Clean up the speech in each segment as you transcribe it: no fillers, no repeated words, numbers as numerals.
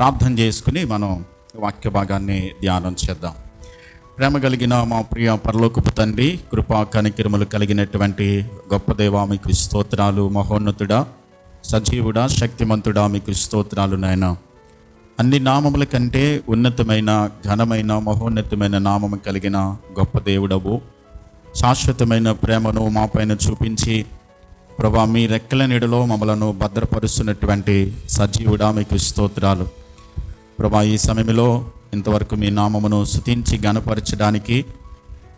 ప్రార్థన చేసుకుని మనం వాక్య భాగాన్ని ధ్యానం చేద్దాం. ప్రేమ కలిగిన మా ప్రియ పరలోకపు తండ్రి, కృపా కనికరములు కలిగినటువంటి గొప్ప దేవా, మీకు స్తోత్రాలు. మహోన్నతుడా, సజీవుడా, శక్తిమంతుడా, మీకు స్తోత్రాలు నాయన. అన్ని నామముల కంటే ఉన్నతమైన, ఘనమైన, మహోన్నతమైన నామము కలిగిన గొప్ప దేవుడవు. శాశ్వతమైన ప్రేమను మా పైన చూపించి ప్రభా, మీ రెక్కల నీడలో మమ్మలను భద్రపరుస్తున్నటువంటి సజీవుడా, మీకు స్తోత్రాలు. ప్రభా, ఈ సమయంలో ఇంతవరకు మీ నామమును స్తుతించి ఘనపరచడానికి,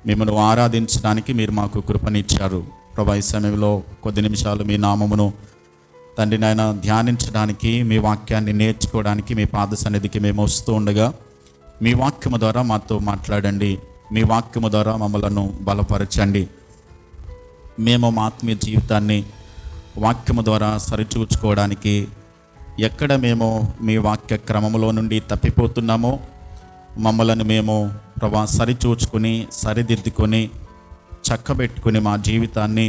మిమ్మల్ని ఆరాధించడానికి మీరు మాకు కృపనిచ్చారు. ప్రభా, ఈ సమయంలో కొద్ది నిమిషాలు మీ నామమును తండ్రి నాయన ధ్యానించడానికి, మీ వాక్యాన్ని నేర్చుకోవడానికి మీ పాద సన్నిధికి మేము వస్తూ ఉండగా మీ వాక్యము ద్వారా మాతో మాట్లాడండి. మీ వాక్యము ద్వారా మమ్మలను బలపరచండి. మేము మా ఆత్మీయ జీవితాన్ని వాక్యము ద్వారా సరిచూచుకోవడానికి, ఎక్కడ మేము మీ వాక్య క్రమంలో నుండి తప్పిపోతున్నామో మమ్మలను మేము ప్రభా సరిచూచుకొని, సరిదిద్దుకొని, చక్కబెట్టుకుని మా జీవితాన్ని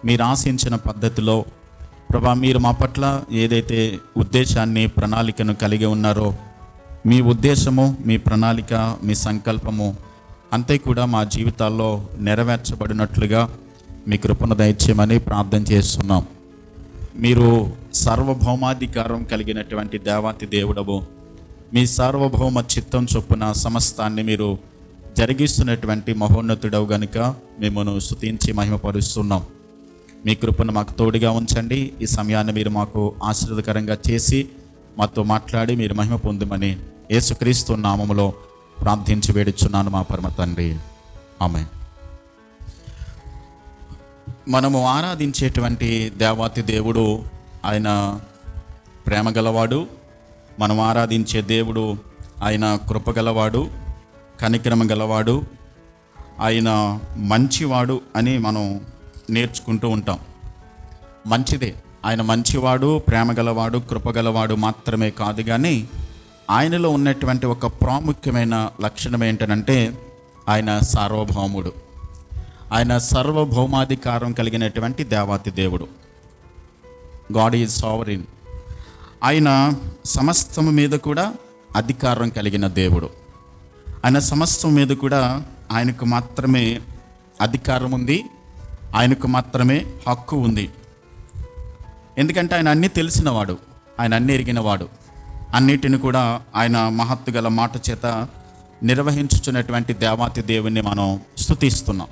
మీరు ఆశించిన పద్ధతిలో ప్రభా, మీరు మా పట్ల ఏదైతే ఉద్దేశాన్ని, ప్రణాళికను కలిగి ఉన్నారో మీ ఉద్దేశము, మీ ప్రణాళిక, మీ సంకల్పము అంతే కూడా మా జీవితాల్లో నెరవేర్చబడినట్లుగా మీ కృపను దయచేయమని ప్రార్థన చేస్తున్నాం. మీరు సార్వభౌమాధికారం కలిగినటువంటి దేవాతి దేవుడవు. మీ సార్వభౌమ చిత్తం చొప్పున సమస్తాన్ని మీరు జరిగిస్తున్నటువంటి మహోన్నతుడవు గనుక మిమ్మల్ని స్తుతించి మహిమపరుస్తున్నాం. మీ కృపను మాకు తోడుగా ఉంచండి. ఈ సమయాన్ని మీరు మాకు ఆశీర్వాదకరంగా చేసి మాతో మాట్లాడి మీరు మహిమ పొందమని యేసుక్రీస్తు నామములో ప్రార్థించి వేడుచున్నాను మా పరమ తండ్రి, ఆమేన్. మనము ఆరాధించేటువంటి దేవాతి దేవుడు ఆయన ప్రేమ గలవాడు. మనం ఆరాధించే దేవుడు ఆయన కృపగలవాడు, కనికరమ గలవాడు, ఆయన మంచివాడు అని మనం నేర్చుకుంటూ ఉంటాం. మంచిదే, ఆయన మంచివాడు, ప్రేమ గలవాడు, కృపగలవాడు మాత్రమే కాదు, కానీ ఆయనలో ఉన్నటువంటి ఒక ప్రాముఖ్యమైన లక్షణం ఏంటంటే ఆయన సార్వభౌముడు. ఆయన సార్వభౌమాధికారం కలిగినటువంటి దేవాతి దేవుడు. God is sovereign. ఆయన సమస్తం మీద కూడా అధికారం కలిగిన దేవుడు. ఆయన సమస్తం మీద కూడా ఆయనకు మాత్రమే అధికారం ఉంది, ఆయనకు మాత్రమే హక్కు ఉంది. ఎందుకంటే ఆయన అన్నీ తెలిసినవాడు, ఆయన అన్నీ ఎరిగినవాడు. అన్నిటిని కూడా ఆయన మహత్తు గల మాట చేత నిర్వహించుచున్నటువంటి దేవాతి దేవుణ్ణి మనం స్తుతిస్తున్నాం.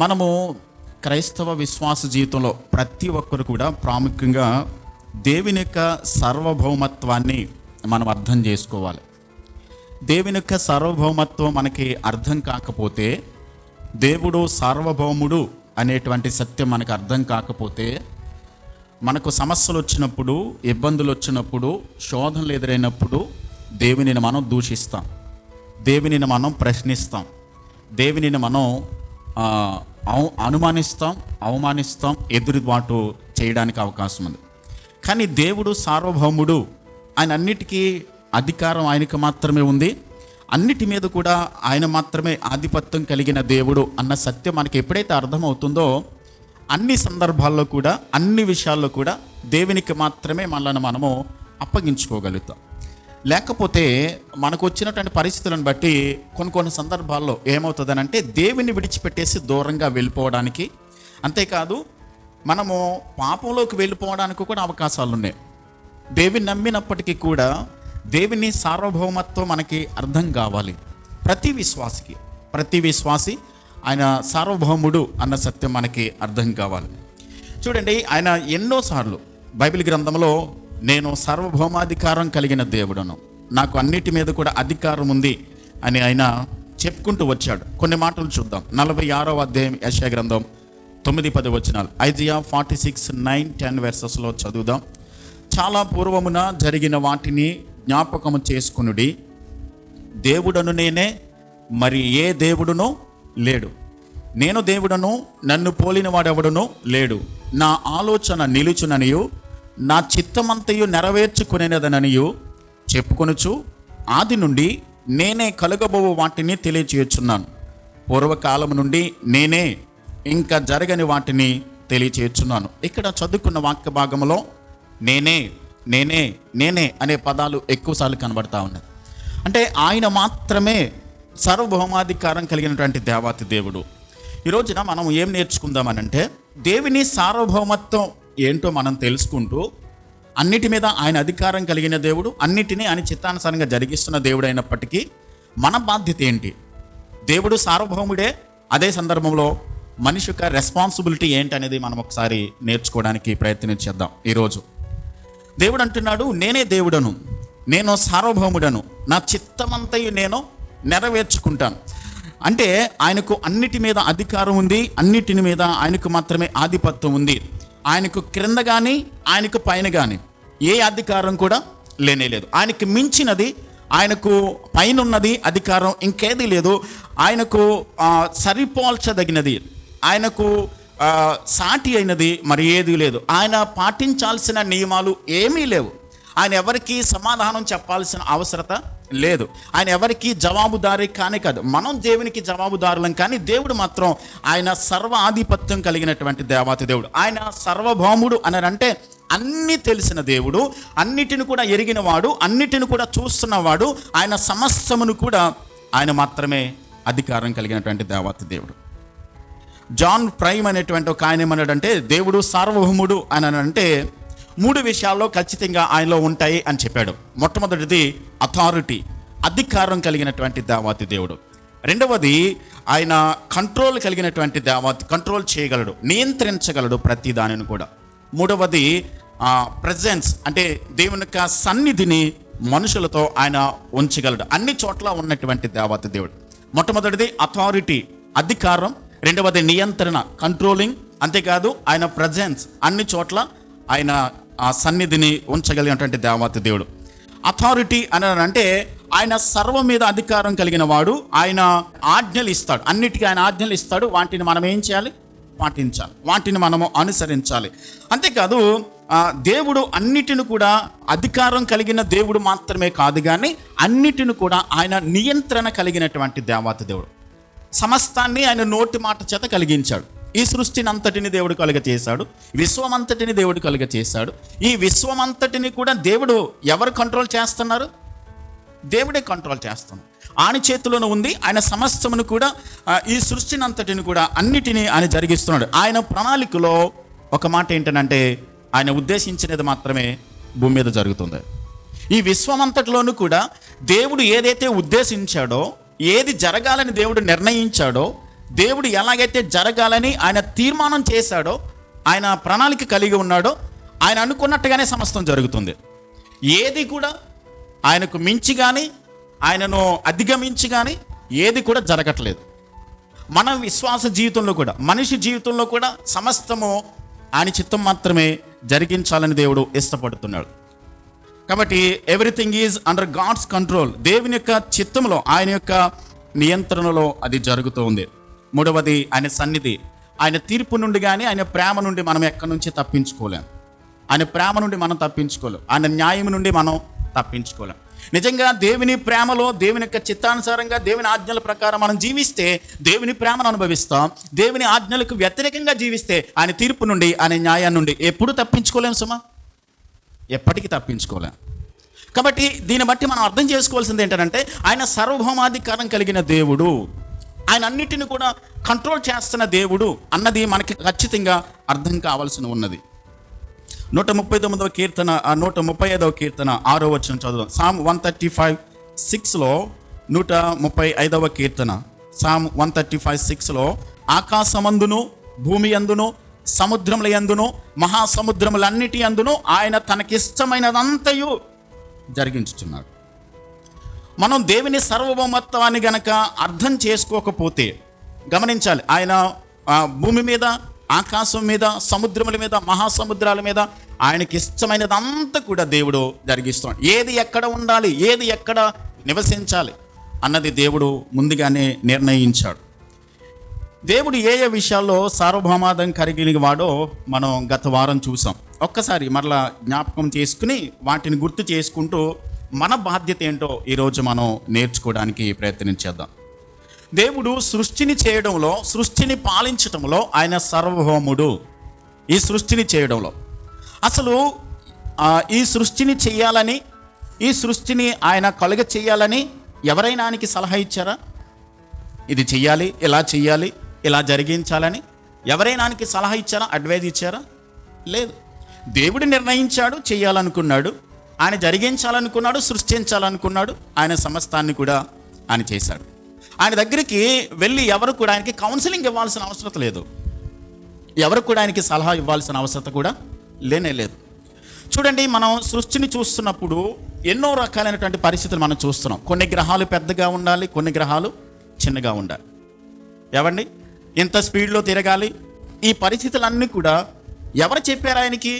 మనము క్రైస్తవ విశ్వాస జీవితంలో ప్రతి ఒక్కరు కూడా ప్రాముఖ్యంగా దేవుని యొక్క సార్వభౌమత్వాన్ని మనం అర్థం చేసుకోవాలి. దేవుని యొక్క సార్వభౌమత్వం మనకి అర్థం కాకపోతే, దేవుడు సార్వభౌముడు అనేటువంటి సత్యం మనకు అర్థం కాకపోతే, మనకు సమస్యలు వచ్చినప్పుడు, ఇబ్బందులు వచ్చినప్పుడు, శోధనలు ఎదురైనప్పుడు దేవునిని మనం దూషిస్తాం, దేవునిని మనం ప్రశ్నిస్తాం, దేవునిని మనం అనుమానిస్తాం, అవమానిస్తాం, ఎదురుబాటు చేయడానికి అవకాశం ఉంది. కానీ దేవుడు సార్వభౌముడు. ఆయన అన్నిటికీ అధికారం ఆయనకు మాత్రమే ఉంది. అన్నిటి మీద కూడా ఆయన మాత్రమే ఆధిపత్యం కలిగిన దేవుడు అన్న సత్యం మనకి ఎప్పుడైతే అర్థమవుతుందో, అన్ని సందర్భాల్లో కూడా, అన్ని విషయాల్లో కూడా దేవునికి మాత్రమే మనల్ని మనము అప్పగించుకోగలుగుతాం. లేకపోతే మనకు వచ్చినటువంటి పరిస్థితులను బట్టి కొన్ని సందర్భాల్లో ఏమవుతుందనంటే దేవుని విడిచిపెట్టేసి దూరంగా వెళ్ళిపోవడానికి, అంతేకాదు మనము పాపంలోకి వెళ్ళిపోవడానికి కూడా అవకాశాలు ఉన్నాయి. దేవుని నమ్మినప్పటికీ కూడా దేవుని సార్వభౌమత్వం మనకి అర్థం కావాలి. ప్రతి విశ్వాసి ఆయన సార్వభౌముడు అన్న సత్యం మనకి అర్థం కావాలి. చూడండి, ఆయన ఎన్నోసార్లు బైబిల్ గ్రంథంలో నేను సార్వభౌమాధికారం కలిగిన దేవుడను, నాకు అన్నిటి మీద కూడా అధికారం ఉంది అని ఆయన చెప్పుకుంటూ వచ్చాడు. కొన్ని మాటలు చూద్దాం. 46వ అధ్యాయం యెషయా గ్రంథం 9-10 వచనాలు. ఐజియా 46:9-10 వెర్సెస్లో చదువుదాం. చాలా పూర్వమున జరిగిన వాటిని జ్ఞాపకము చేసుకొనుడి. దేవుడను నేనే, మరి ఏ దేవుడునో లేడు. నేను దేవుడను, నన్ను పోలిన వాడెవడునో లేడు. నా ఆలోచన నిలుచుననియు, నా చిత్తమంతయు నెరవేర్చుకునేదననియు చెప్పుకొనుచు ఆది నుండి నేనే కలుగబోవు వాటిని తెలియచేయుచున్నాను. పూర్వకాలం నుండి నేనే ఇంకా జరగని వాటిని తెలియచేయుచున్నాను. ఇక్కడ చదువుకున్న వాక్య భాగంలో నేనే, నేనే నేనే అనే పదాలు ఎక్కువసార్లు కనబడతా ఉన్నాయి. అంటే ఆయన మాత్రమే సార్వభౌమాధికారం కలిగినటువంటి దేవాతి దేవుడు. ఈ రోజున మనం ఏం నేర్చుకుందామనంటే, దేవుని సార్వభౌమత్వం ఏంటో మనం తెలుసుకుంటూ అన్నిటి మీద ఆయన అధికారం కలిగిన దేవుడు, అన్నిటినీ ఆయన చిత్తానుసారంగా జరిగిస్తున్న దేవుడు అయినప్పటికీ మన బాధ్యత ఏంటి? దేవుడు సార్వభౌముడే, అదే సందర్భంలో మనిషి యొక్క రెస్పాన్సిబిలిటీ ఏంటనేది మనం ఒకసారి నేర్చుకోవడానికి ప్రయత్నించేద్దాం. ఈరోజు దేవుడు అంటున్నాడు, నేనే దేవుడను, నేను సార్వభౌముడను, నా చిత్తమంతయు నేను నెరవేర్చుకుంటాను. అంటే ఆయనకు అన్నిటి మీద అధికారం ఉంది, అన్నిటిని మీద ఆయనకు మాత్రమే ఆధిపత్యం ఉంది. ఆయనకు క్రింద కానీ ఆయనకు పైన కానీ ఏ అధికారం కూడా లేనేలేదు. ఆయనకు మించినది, ఆయనకు పైన ఉన్నది అధికారం ఇంకేది లేదు. ఆయనకు సరిపోల్చదగినది, ఆయనకు సాటి అయినది మరి ఏది లేదు. ఆయన పాటించాల్సిన నియమాలు ఏమీ లేవు. ఆయన ఎవరికి సమాధానం చెప్పాల్సిన అవసరత లేదు. ఆయన ఎవరికి జవాబుదారీ కానే కాదు. మనం దేవునికి జవాబుదారులం, కానీ దేవుడు మాత్రం ఆయన సర్వ ఆధిపత్యం కలిగినటువంటి దేవాతి దేవుడు. ఆయన సర్వభౌముడు అని అంటే అన్నీ తెలిసిన దేవుడు, అన్నిటిని కూడా ఎరిగినవాడు, అన్నిటిని కూడా చూస్తున్నవాడు. ఆయన సమస్తమును కూడా ఆయన మాత్రమే అధికారం కలిగినటువంటి దేవాతి దేవుడు. జాన్ ప్రైమ్ అనేటువంటి ఒక ఆయన ఏమన్నాడంటే, దేవుడు సార్వభౌముడు అని అంటే 3 విషయాల్లో ఖచ్చితంగా ఆయనలో ఉంటాయి అని చెప్పాడు. మొట్టమొదటిది అథారిటీ, అధికారం కలిగినటువంటి దేవాతి దేవుడు. రెండవది ఆయన కంట్రోల్ కలిగినటువంటి దేవాతి, కంట్రోల్ చేయగలడు, నియంత్రించగలడు ప్రతి దానిని కూడా. మూడవది ప్రెజెన్స్, అంటే దేవుని యొక్క సన్నిధిని మనుషులతో ఆయన ఉంచగలడు, అన్ని చోట్ల ఉన్నటువంటి దేవాతి దేవుడు. మొట్టమొదటిది అథారిటీ, అధికారం. రెండవది నియంత్రణ, కంట్రోలింగ్. అంతేకాదు ఆయన ప్రెజెన్స్, అన్ని చోట్ల ఆయన ఆ సన్నిధిని ఉంచగలిగినటువంటి దేవాతి దేవుడు. అథారిటీ అని అంటే ఆయన సర్వం మీద అధికారం కలిగిన వాడు. ఆయన ఆజ్ఞలు ఇస్తాడు, అన్నిటికీ ఆయన ఆజ్ఞలు ఇస్తాడు. వాటిని మనం ఏం చేయాలి? పాటించాలి, వాటిని మనము అనుసరించాలి. అంతేకాదు దేవుడు అన్నిటిని కూడా అధికారం కలిగిన దేవుడు మాత్రమే కాదు, కానీ అన్నిటిని కూడా ఆయన నియంత్రణ కలిగినటువంటి దేవాతి దేవుడు. సమస్తాన్ని ఆయన నోటి మాట చేత కలిగించాడు. ఈ సృష్టిని అంతటిని దేవుడు కలుగ చేశాడు, విశ్వమంతటిని దేవుడు కలుగ చేశాడు. ఈ విశ్వమంతటిని కూడా దేవుడు ఎవరు కంట్రోల్ చేస్తున్నారు? దేవుడే కంట్రోల్ చేస్తున్నాడు. ఆయన చేతిలోనే ఉంది. ఆయన సమస్తమును కూడా, ఈ సృష్టిని అంతటిని కూడా, అన్నిటినీ ఆయన జరిగిస్తున్నాడు. ఆయన ప్రణాళికలో ఒక మాట ఏంటంటే, ఆయన ఉద్దేశించినది మాత్రమే భూమి మీద జరుగుతుంది. ఈ విశ్వమంతటిలోనూ కూడా దేవుడు ఏదైతే ఉద్దేశించాడో, ఏది జరగాలని దేవుడు నిర్ణయించాడో, దేవుడు ఎలాగైతే జరగాలని ఆయన తీర్మానం చేశాడో, ఆయన ప్రణాళిక కలిగి ఉన్నాడో, ఆయన అనుకున్నట్టుగానే సమస్తం జరుగుతుంది. ఏది కూడా ఆయనకు మించి కానీ, ఆయనను అధిగమించి కానీ ఏది కూడా జరగట్లేదు. మన విశ్వాస జీవితంలో కూడా, మనిషి జీవితంలో కూడా సమస్తము ఆయన చిత్తం మాత్రమే జరిగించాలని దేవుడు ఇష్టపడుతున్నాడు. కాబట్టి everything is under God's control. దేవుని యొక్క చిత్తంలో, ఆయన యొక్క నియంత్రణలో అది జరుగుతూ ఉంది. మూడవది ఆయన సన్నిధి. ఆయన తీర్పు నుండి కానీ, ఆయన ప్రేమ నుండి మనం ఎక్కడి నుంచి తప్పించుకోలేం. ఆయన ప్రేమ నుండి మనం తప్పించుకోలేం, ఆయన న్యాయం నుండి మనం తప్పించుకోలేం. నిజంగా దేవుని ప్రేమలో, దేవుని యొక్క చిత్తానుసారంగా, దేవుని ఆజ్ఞల ప్రకారం మనం జీవిస్తే దేవుని ప్రేమను అనుభవిస్తాం. దేవుని ఆజ్ఞలకు వ్యతిరేకంగా జీవిస్తే ఆయన తీర్పు నుండి, ఆయన న్యాయం నుండి ఎప్పుడు తప్పించుకోలేం సుమా, ఎప్పటికీ తప్పించుకోలేం. కాబట్టి దీన్ని బట్టి మనం అర్థం చేసుకోవాల్సింది ఏంటంటే, ఆయన సార్వభౌమాధికారం కలిగిన దేవుడు, ఆయన అన్నిటిని కూడా కంట్రోల్ చేస్తున్న దేవుడు అన్నది మనకి ఖచ్చితంగా అర్థం కావాల్సి ఉన్నది. 139వ కీర్తన, 135వ కీర్తన 6వ వచనం చదువుదాం. సామ్ 135:6లో, 135వ కీర్తన సామ్ 135:6లో, ఆకాశమందును భూమి అందును సముద్రముల యందును మహాసముద్రములన్నిటి అందును ఆయన తనకిష్టమైనదంతయు జరిగించుచున్నాడు. మనం దేవుని సార్వభౌమత్వాన్ని గనక అర్థం చేసుకోకపోతే, గమనించాలి, ఆయన భూమి మీద, ఆకాశం మీద, సముద్రముల మీద, మహాసముద్రాల మీద ఆయనకి ఇష్టమైనదంతా కూడా దేవుడు జరిగిస్తున్నాడు. ఏది ఎక్కడ ఉండాలి, ఏది ఎక్కడ నివసించాలి అన్నది దేవుడు ముందుగానే నిర్ణయించాడు. దేవుడు ఏ ఏ విషయాల్లో సార్వభౌమాధం కలిగిన వాడో మనం గత వారం చూసాం. ఒక్కసారి మరలా జ్ఞాపకం చేసుకుని వాటిని గుర్తు చేసుకుంటూ మన బాధ్యత ఏంటో ఈరోజు మనం నేర్చుకోవడానికి ప్రయత్నించేద్దాం. దేవుడు సృష్టిని చేయడంలో, సృష్టిని పాలించడంలో ఆయన సార్వభౌముడు. ఈ సృష్టిని చేయడంలో అసలు ఈ సృష్టిని చెయ్యాలని, ఈ సృష్టిని ఆయన కలుగ చెయ్యాలని ఎవరైనా ఆయనకి సలహా ఇచ్చారా? ఇది చెయ్యాలి, ఇలా చెయ్యాలి, ఇలా జరిగించాలని ఎవరైనా ఆయనకి సలహా ఇచ్చారా? అడ్వైజ్ ఇచ్చారా? లేదు. దేవుడు నిర్ణయించాడు, చెయ్యాలనుకున్నాడు, ఆయన జరిగించాలనుకున్నాడు, సృష్టించాలనుకున్నాడు, ఆయన సమస్తాన్ని కూడా ఆయన చేశాడు. ఆయన దగ్గరికి వెళ్ళి ఎవరు కూడా ఆయనకి కౌన్సిలింగ్ ఇవ్వాల్సిన అవసరం లేదు, ఎవరు కూడా ఆయనకి సలహా ఇవ్వాల్సిన అవసరం కూడా లేనే లేదు. చూడండి, మనం సృష్టిని చూస్తున్నప్పుడు ఎన్నో రకాలైనటువంటి పరిస్థితులు మనం చూస్తున్నాం. కొన్ని గ్రహాలు పెద్దగా ఉండాలి, కొన్ని గ్రహాలు చిన్నగా ఉండాలి. ఏవండి, ఎంత స్పీడ్లో తిరగాలి, ఈ పరిస్థితులన్నీ కూడా ఎవరు చెప్పారు ఆయనకి?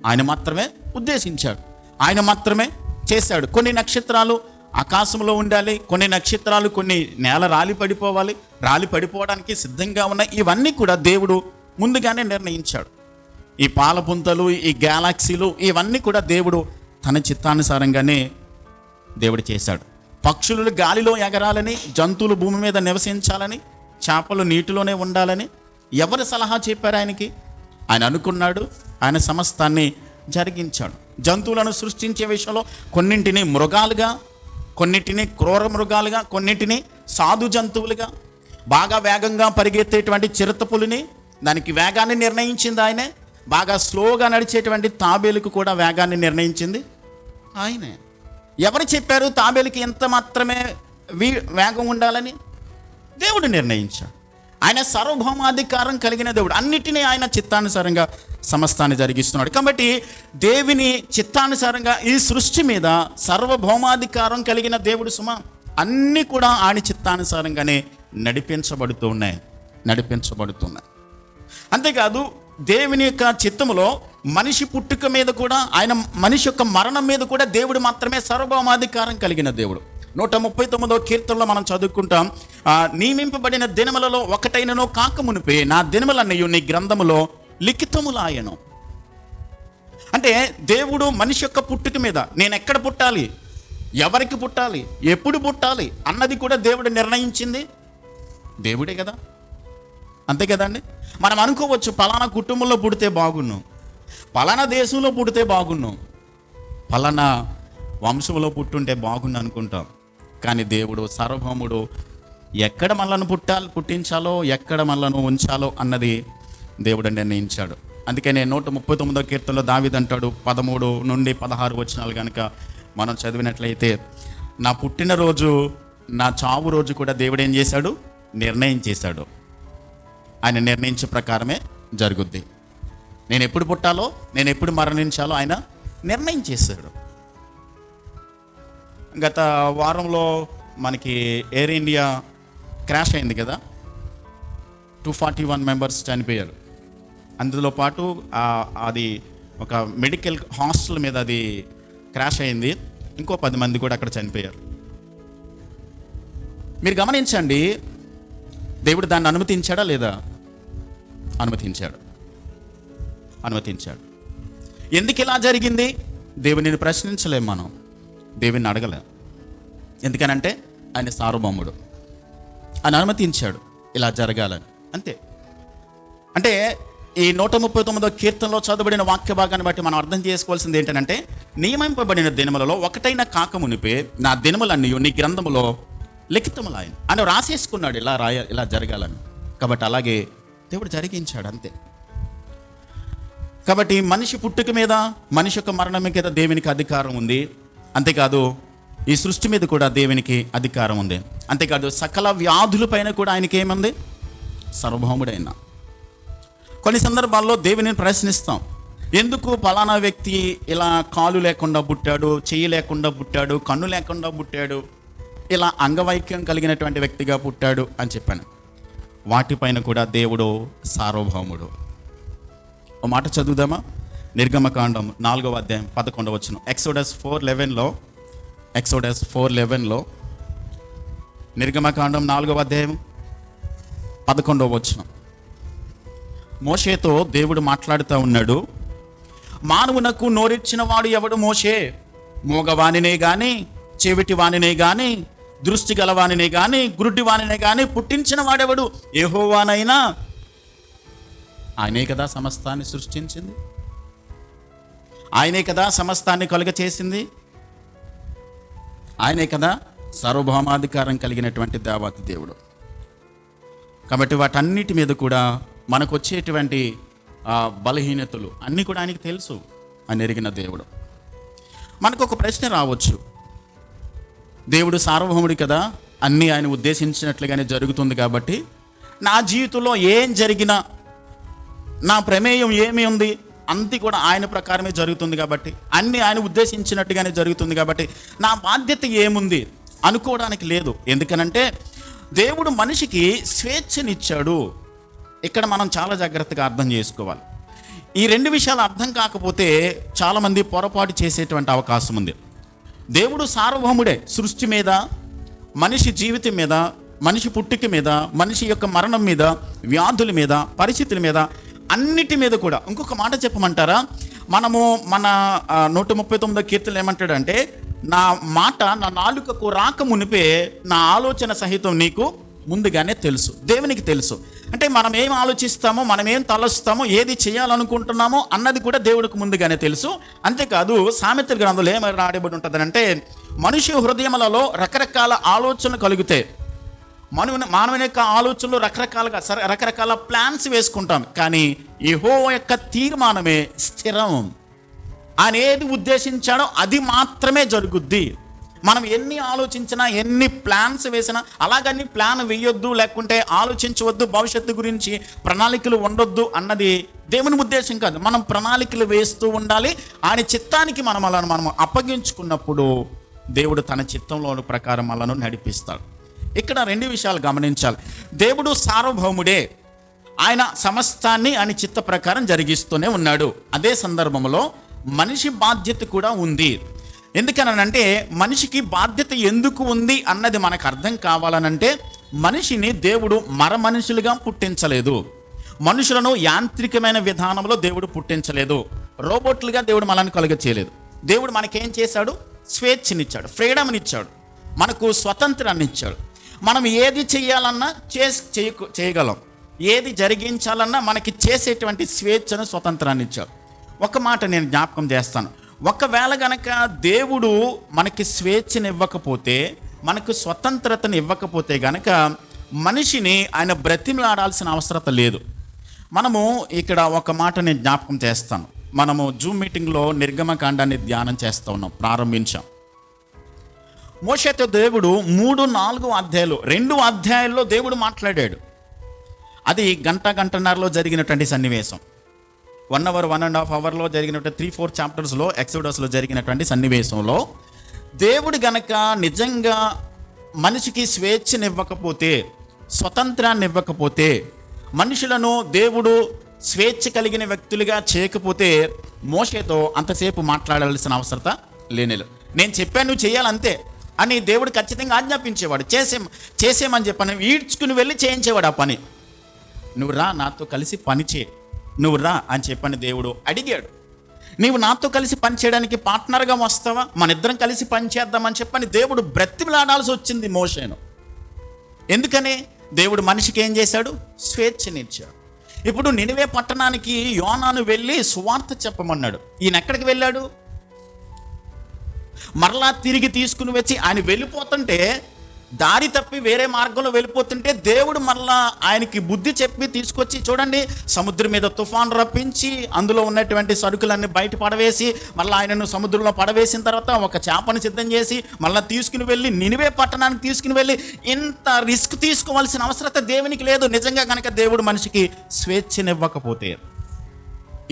ఆయన మాత్రమే ఉద్దేశించాడు, ఆయన మాత్రమే చేశాడు. కొన్ని నక్షత్రాలు ఆకాశంలో ఉండాలి, కొన్ని నక్షత్రాలు కొన్ని నేల రాలి పడిపోవాలి, రాలి పడిపోవడానికి సిద్ధంగా ఉన్నాయి. ఇవన్నీ కూడా దేవుడు ముందుగానే నిర్ణయించాడు. ఈ పాలపుంతలు, ఈ గ్యాలక్సీలు, ఇవన్నీ కూడా దేవుడు తన చిత్తానుసారంగానే దేవుడు చేశాడు. పక్షులు గాలిలో ఎగరాలని, జంతువులు భూమి మీద నివసించాలని, చేపలు నీటిలోనే ఉండాలని ఎవరు సలహా చెప్పారు ఆయనకి? ఆయన అనుకున్నాడు, ఆయన సమస్తాన్ని జరిగించాడు. జంతువులను సృష్టించే విషయంలో కొన్నింటిని మృగాలుగా, కొన్నింటిని క్రూర మృగాలుగా, కొన్నింటిని సాధు జంతువులుగా, బాగా వేగంగా పరిగెత్తేటువంటి చిరుతపులిని దానికి వేగాన్ని నిర్ణయించింది ఆయనే, బాగా స్లోగా నడిచేటువంటి తాబేలుకు కూడా వేగాన్ని నిర్ణయించింది ఆయనే. ఎవరు చెప్పారు తాబేలుకి ఎంత మాత్రమే వేగం ఉండాలని? దేవుడు నిర్ణయించాడు. ఆయన సార్వభౌమాధికారం కలిగిన దేవుడు, అన్నిటినీ ఆయన చిత్తానుసారంగా సమస్తాన్ని జరిగిస్తున్నాడు. కాబట్టి దేవుని చిత్తానుసారంగా ఈ సృష్టి మీద సార్వభౌమాధికారం కలిగిన దేవుడు సుమ, అన్నీ కూడా ఆయన చిత్తానుసారంగానే నడిపించబడుతున్నాయి. అంతేకాదు, దేవుని యొక్క చిత్తములో మనిషి పుట్టుక మీద కూడా, ఆయన మనిషి యొక్క మరణం మీద కూడా దేవుడు మాత్రమే సార్వభౌమాధికారం కలిగిన దేవుడు. 139వ కీర్తనలో మనం చదువుకుంటాం, నియమింపబడిన దినములలో ఒకటైనను కాకమునిపే నా దినములన్నయు నీ గ్రంథములో లిఖితములాయను. అంటే దేవుడు మనిషి యొక్క పుట్టుక మీద, నేను ఎక్కడ పుట్టాలి, ఎవరికి పుట్టాలి, ఎప్పుడు పుట్టాలి అన్నది కూడా దేవుడు నిర్ణయించింది దేవుడే కదా. అంతే కదండి. మనం అనుకోవచ్చు, పలానా కుటుంబంలో పుడితే బాగున్ను, పలానా దేశంలో పుడితే బాగున్ను, పలానా వంశంలో పుట్టుంటే బాగుండు అనుకుంటాం. కానీ దేవుడు సార్వభౌముడు, ఎక్కడ మనలను పుట్టించాలో, ఎక్కడ మనలను ఉంచాలో అన్నది దేవుడు నిర్ణయించాడు. అందుకనే 139వ కీర్తనలో దావీదు అంటాడు, 13 నుండి 16 వచనాలు కనుక మనం చదివినట్లయితే, నా పుట్టినరోజు, నా చావు రోజు కూడా దేవుడు ఏం చేశాడు? నిర్ణయం చేశాడు. ఆయన నిర్ణయించే ప్రకారమే జరుగుద్ది. నేను ఎప్పుడు పుట్టాలో, నేను ఎప్పుడు మరణించాలో ఆయన నిర్ణయం చేశాడు. గత వారంలో మనకి ఎయిర్ ఇండియా క్రాష్ అయింది కదా, 241 మెంబర్స్ చనిపోయారు. అందులో పాటు అది ఒక మెడికల్ హాస్టల్ మీద అది క్రాష్ అయింది, ఇంకో 10 మంది కూడా అక్కడ చనిపోయారు. మీరు గమనించండి, దేవుడు దాన్ని అనుమతించాడా లేదా? అనుమతించాడు. ఎందుకు ఇలా జరిగింది? దేవునిని ప్రశ్నించలేం, మనం దేవుని అడగలేం. ఎందుకనంటే ఆయన సార్వభౌముడు, ఆయన అనుమతించాడు ఇలా జరగాలని, అంతే. అంటే ఈ 139వ కీర్తనలో చదవబడిన వాక్య భాగాన్ని బట్టి మనం అర్థం చేసుకోవాల్సింది ఏంటంటే, నియమింపబడిన దినములలో ఒకటైనా కాకమునిపే నా దినములన్నీ నీ గ్రంథములో లిఖితములాయను. ఆయన రాసేసుకున్నాడు ఇలా జరగాలని. కాబట్టి అలాగే దేవుడు జరిగించాడు, అంతే. కాబట్టి మనిషి పుట్టుక మీద, మనిషి యొక్క మరణం మీద దేవునికి అధికారం ఉంది. అంతేకాదు, ఈ సృష్టి మీద కూడా దేవునికి అధికారం ఉంది. అంతేకాదు, సకల వ్యాధుల పైన కూడా ఆయనకి ఏముంది? సార్వభౌముడైన. కొన్ని సందర్భాల్లో దేవుని ప్రశ్నిస్తాం, ఎందుకు పలానా వ్యక్తి ఇలా కాలు లేకుండా పుట్టాడు, చెయ్యి లేకుండా పుట్టాడు, కన్ను లేకుండా పుట్టాడు, ఇలా అంగవైక్యం కలిగినటువంటి వ్యక్తిగా పుట్టాడు అని చెప్పాను. వాటిపైన కూడా దేవుడు సార్వభౌముడు. ఒక మాట చదువుదామా? నిర్గమకాండం 4వ అధ్యాయం 11వ వచనం. ఎక్సోడస్ 4:11లో నిర్గమకాండం 4వ అధ్యాయం 11వ వచనం. మోషేతో దేవుడు మాట్లాడుతూ ఉన్నాడు, మానవునకు నోరిచ్చిన వాడు ఎవడు మోషే? మోగవానినే గాని, చెవిటి వానినే గాని, దృష్టి గలవానినే గాని, గురుడి వానినే గాని పుట్టించిన వాడెవడు? యెహోవానైనా ఆయనే కదా సమస్తాన్ని సృష్టించింది. ఆయనే కదా సమస్తాన్ని కలుగ చేసింది, ఆయనే కదా సార్వభౌమాధికారం కలిగినటువంటి దేవాతి దేవుడు. కాబట్టి వాటన్నిటి మీద కూడా మనకు వచ్చేటువంటి బలహీనతలు అన్నీ కూడా ఆయనకి తెలుసు అని ఎరిగిన దేవుడు. మనకు ఒక ప్రశ్న రావచ్చు, దేవుడు సార్వభౌముడు కదా, అన్నీ ఆయన ఉద్దేశించినట్లుగానే జరుగుతుంది కాబట్టి నా జీవితంలో ఏం జరిగినా నా ప్రమేయం ఏమి ఉంది, అంతే కూడా ఆయన ప్రకారమే జరుగుతుంది కాబట్టి, అన్నీ ఆయన ఉద్దేశించినట్టుగానే జరుగుతుంది కాబట్టి నా బాధ్యత ఏముంది అనుకోవడానికి లేదు. ఎందుకనంటే దేవుడు మనిషికి స్వేచ్ఛనిచ్చాడు. ఇక్కడ మనం చాలా జాగ్రత్తగా అర్థం చేసుకోవాలి. ఈ రెండు విషయాలు అర్థం కాకపోతే చాలామంది పొరపాటు చేసేటువంటి అవకాశం ఉంది. దేవుడు సార్వభౌముడే, సృష్టి మీద, మనిషి జీవితం మీద, మనిషి పుట్టుక మీద, మనిషి యొక్క మరణం మీద, వ్యాధుల మీద, పరిస్థితుల మీద, అన్నిటి మీద కూడా. ఇంకొక మాట చెప్పమంటారా, మనము మన 139 కీర్తనలు ఏమంటాడంటే, నా మాట నా నాలుకకు రాక మునిపే నా ఆలోచన సహితం నీకు ముందుగానే తెలుసు. దేవునికి తెలుసు. అంటే మనం ఏం ఆలోచిస్తామో, మనం ఏం తలస్తామో, ఏది చేయాలనుకుంటున్నామో అన్నది కూడా దేవుడికి ముందుగానే తెలుసు. అంతేకాదు సామెతల గ్రంథంలో ఏమని రాయబడి ఉంటుందంటే, మనిషి హృదయములలో రకరకాల ఆలోచనలు కలిగితే, మానవుని యొక్క ఆలోచనలు రకరకాల ప్లాన్స్ వేసుకుంటాం, కానీ యెహోవా యొక్క తీర్మానమే స్థిరం. ఆయన ఏది ఉద్దేశించాడో అది మాత్రమే జరుగుద్ది. మనం ఎన్ని ఆలోచించినా, ఎన్ని ప్లాన్స్ వేసినా, అలాగని ప్లాన్ వేయొద్దు, లేకుంటే ఆలోచించవద్దు, భవిష్యత్తు గురించి ప్రణాళికలు ఉండొద్దు అన్నది దేవుని ఉద్దేశం కాదు. మనం ప్రణాళికలు వేస్తూ ఉండాలి. ఆయన చిత్తానికి మనం అప్పగించుకున్నప్పుడు దేవుడు తన చిత్తంలో ప్రకారం మనను నడిపిస్తాడు. ఇక్కడ రెండు విషయాలు గమనించాలి. దేవుడు సార్వభౌముడే, ఆయన సమస్తాన్ని ఆయన చిత్త ప్రకారం జరిగిస్తూనే ఉన్నాడు. అదే సందర్భంలో మనిషి బాధ్యత కూడా ఉంది. ఎందుకనంటే మనిషికి బాధ్యత ఎందుకు ఉంది అన్నది మనకు అర్థం కావాలనంటే, మనిషిని దేవుడు మనుషులుగా పుట్టించలేదు. మనుషులను యాంత్రికమైన విధానంలో దేవుడు పుట్టించలేదు. రోబోట్లుగా దేవుడు మనల్ని కలుగ చేయలేదు. దేవుడు మనకేం చేశాడు? స్వేచ్ఛనిచ్చాడు, ఫ్రీడమ్నిచ్చాడు, మనకు స్వతంత్రాన్ని ఇచ్చాడు. మనం ఏది చేయాలన్నా చేయగలం, ఏది జరిగించాలన్నా మనకి చేసేటువంటి స్వేచ్ఛను, స్వతంత్రాన్ని ఇచ్చాడు. ఒక మాట నేను జ్ఞాపకం చేస్తాను. ఒకవేళ గనక దేవుడు మనకి స్వేచ్ఛను ఇవ్వకపోతే, మనకు స్వతంత్రతను ఇవ్వకపోతే గనక మనిషిని ఆయన బ్రతిమలాడాల్సిన అవసరత లేదు. మనము ఇక్కడ ఒక మాట నేను జ్ఞాపకం చేస్తాను. మనము జూమ్ మీటింగ్లో నిర్గమకాండాన్ని ధ్యానం చేస్తూ ఉన్నాం, ప్రారంభించాం. మోషేతో దేవుడు 3-4 అధ్యాయాలు, 2 అధ్యాయాల్లో దేవుడు మాట్లాడాడు. అది గంటన్నరలో జరిగినటువంటి సన్నివేశం. 1 hour 1.5 hourలో జరిగినటువంటి 3-4 చాప్టర్స్లో ఎక్సోడస్లో జరిగినటువంటి సన్నివేశంలో దేవుడు గనక నిజంగా మనిషికి స్వేచ్ఛను ఇవ్వకపోతే, స్వతంత్రాన్ని ఇవ్వకపోతే, మనుషులను దేవుడు స్వేచ్ఛ కలిగిన వ్యక్తులుగా చేయకపోతే మోషేతో అంతసేపు మాట్లాడాల్సిన అవసరత లేనేలేదు. నేను చెప్పాను నువ్వు చేయాలంతే అని దేవుడు ఖచ్చితంగా ఆజ్ఞాపించేవాడు. చేసేమని చెప్పని ఈడ్చుకుని వెళ్ళి చేయించేవాడు ఆ పని. నువ్వు రా, నాతో కలిసి పని చేయి, నువ్వు రా అని చెప్పని దేవుడు అడిగాడు. నీవు నాతో కలిసి పని చేయడానికి పార్ట్నర్గా వస్తావా, మన ఇద్దరం కలిసి పని చేద్దామని చెప్పని దేవుడు బ్రతిమలాడాల్సి వచ్చింది మోషేను. ఎందుకని? దేవుడు మనిషికి ఏం చేశాడు? స్వేచ్ఛనిచ్చాడు. ఇప్పుడు నినివే పట్టణానికి యోనాను వెళ్ళి సువార్త చెప్పమన్నాడు. ఈయన ఎక్కడికి వెళ్ళాడు? మరలా తిరిగి తీసుకుని వచ్చి ఆయన వెళ్ళిపోతుంటే, దారి తప్పి వేరే మార్గంలో వెళ్ళిపోతుంటే దేవుడు మరలా ఆయనకి బుద్ధి చెప్పి తీసుకొచ్చి, చూడండి, సముద్రం మీద తుఫాను రప్పించి అందులో ఉన్నటువంటి సరుకులన్నీ బయట పడవేసి, మళ్ళీ ఆయనను సముద్రంలో పడవేసిన తర్వాత ఒక చేపను సిద్ధం చేసి మళ్ళీ తీసుకుని వెళ్ళి నినివే పట్టణానికి తీసుకుని వెళ్ళి, ఇంత రిస్క్ తీసుకోవాల్సిన అవసరత దేవునికి లేదు. నిజంగా కనుక దేవుడు మనిషికి స్వేచ్ఛనివ్వకపోతే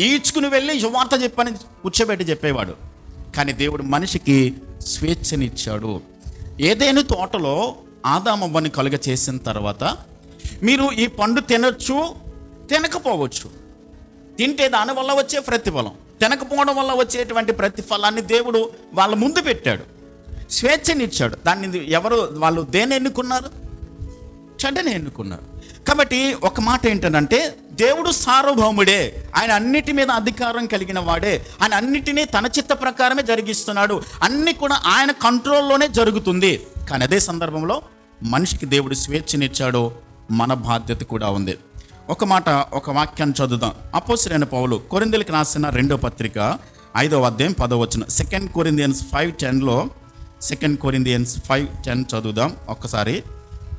ఈడ్చుకుని వెళ్ళి సువార్త చెప్పని కూర్చోబెట్టి చెప్పేవాడు. కానీ దేవుడు మనిషికి స్వేచ్ఛనిచ్చాడు. ఏదైనా తోటలో ఆదామవ్వని కలుగ చేసిన తర్వాత, మీరు ఈ పండు తినొచ్చు, తినకపోవచ్చు. తింటే దానివల్ల వచ్చే ప్రతిఫలం, తినకపోవడం వల్ల వచ్చేటువంటి ప్రతిఫలాన్ని దేవుడు వాళ్ళ ముందు పెట్టాడు, స్వేచ్ఛనిచ్చాడు. దాన్ని వాళ్ళు దేన్ని ఎన్నుకున్నారు? చెడ్డని ఎన్నుకున్నారు. కాబట్టి ఒక మాట ఏంటంటే, దేవుడు సార్వభౌముడే, ఆయన అన్నిటి మీద అధికారం కలిగిన వాడే, ఆయన అన్నిటినీ తన చిత్త ప్రకారమే జరిగిస్తున్నాడు. అన్నీ కూడా ఆయన కంట్రోల్లోనే జరుగుతుంది. కానీ అదే సందర్భంలో మనిషికి దేవుడు స్వేచ్ఛనిచ్చాడు. మన బాధ్యత కూడా ఉంది. ఒక వాక్యాన్ని చదువుదాం. అపోస్తలుడైన పౌలు కొరింథీయులకు రాసిన 2వ పత్రిక 5వ అధ్యాయం 10వ వచనం. 2 కొరింథియన్స్ 5:10లో 2 కొరింథియన్స్ 5:10 చదువుదాం ఒక్కసారి.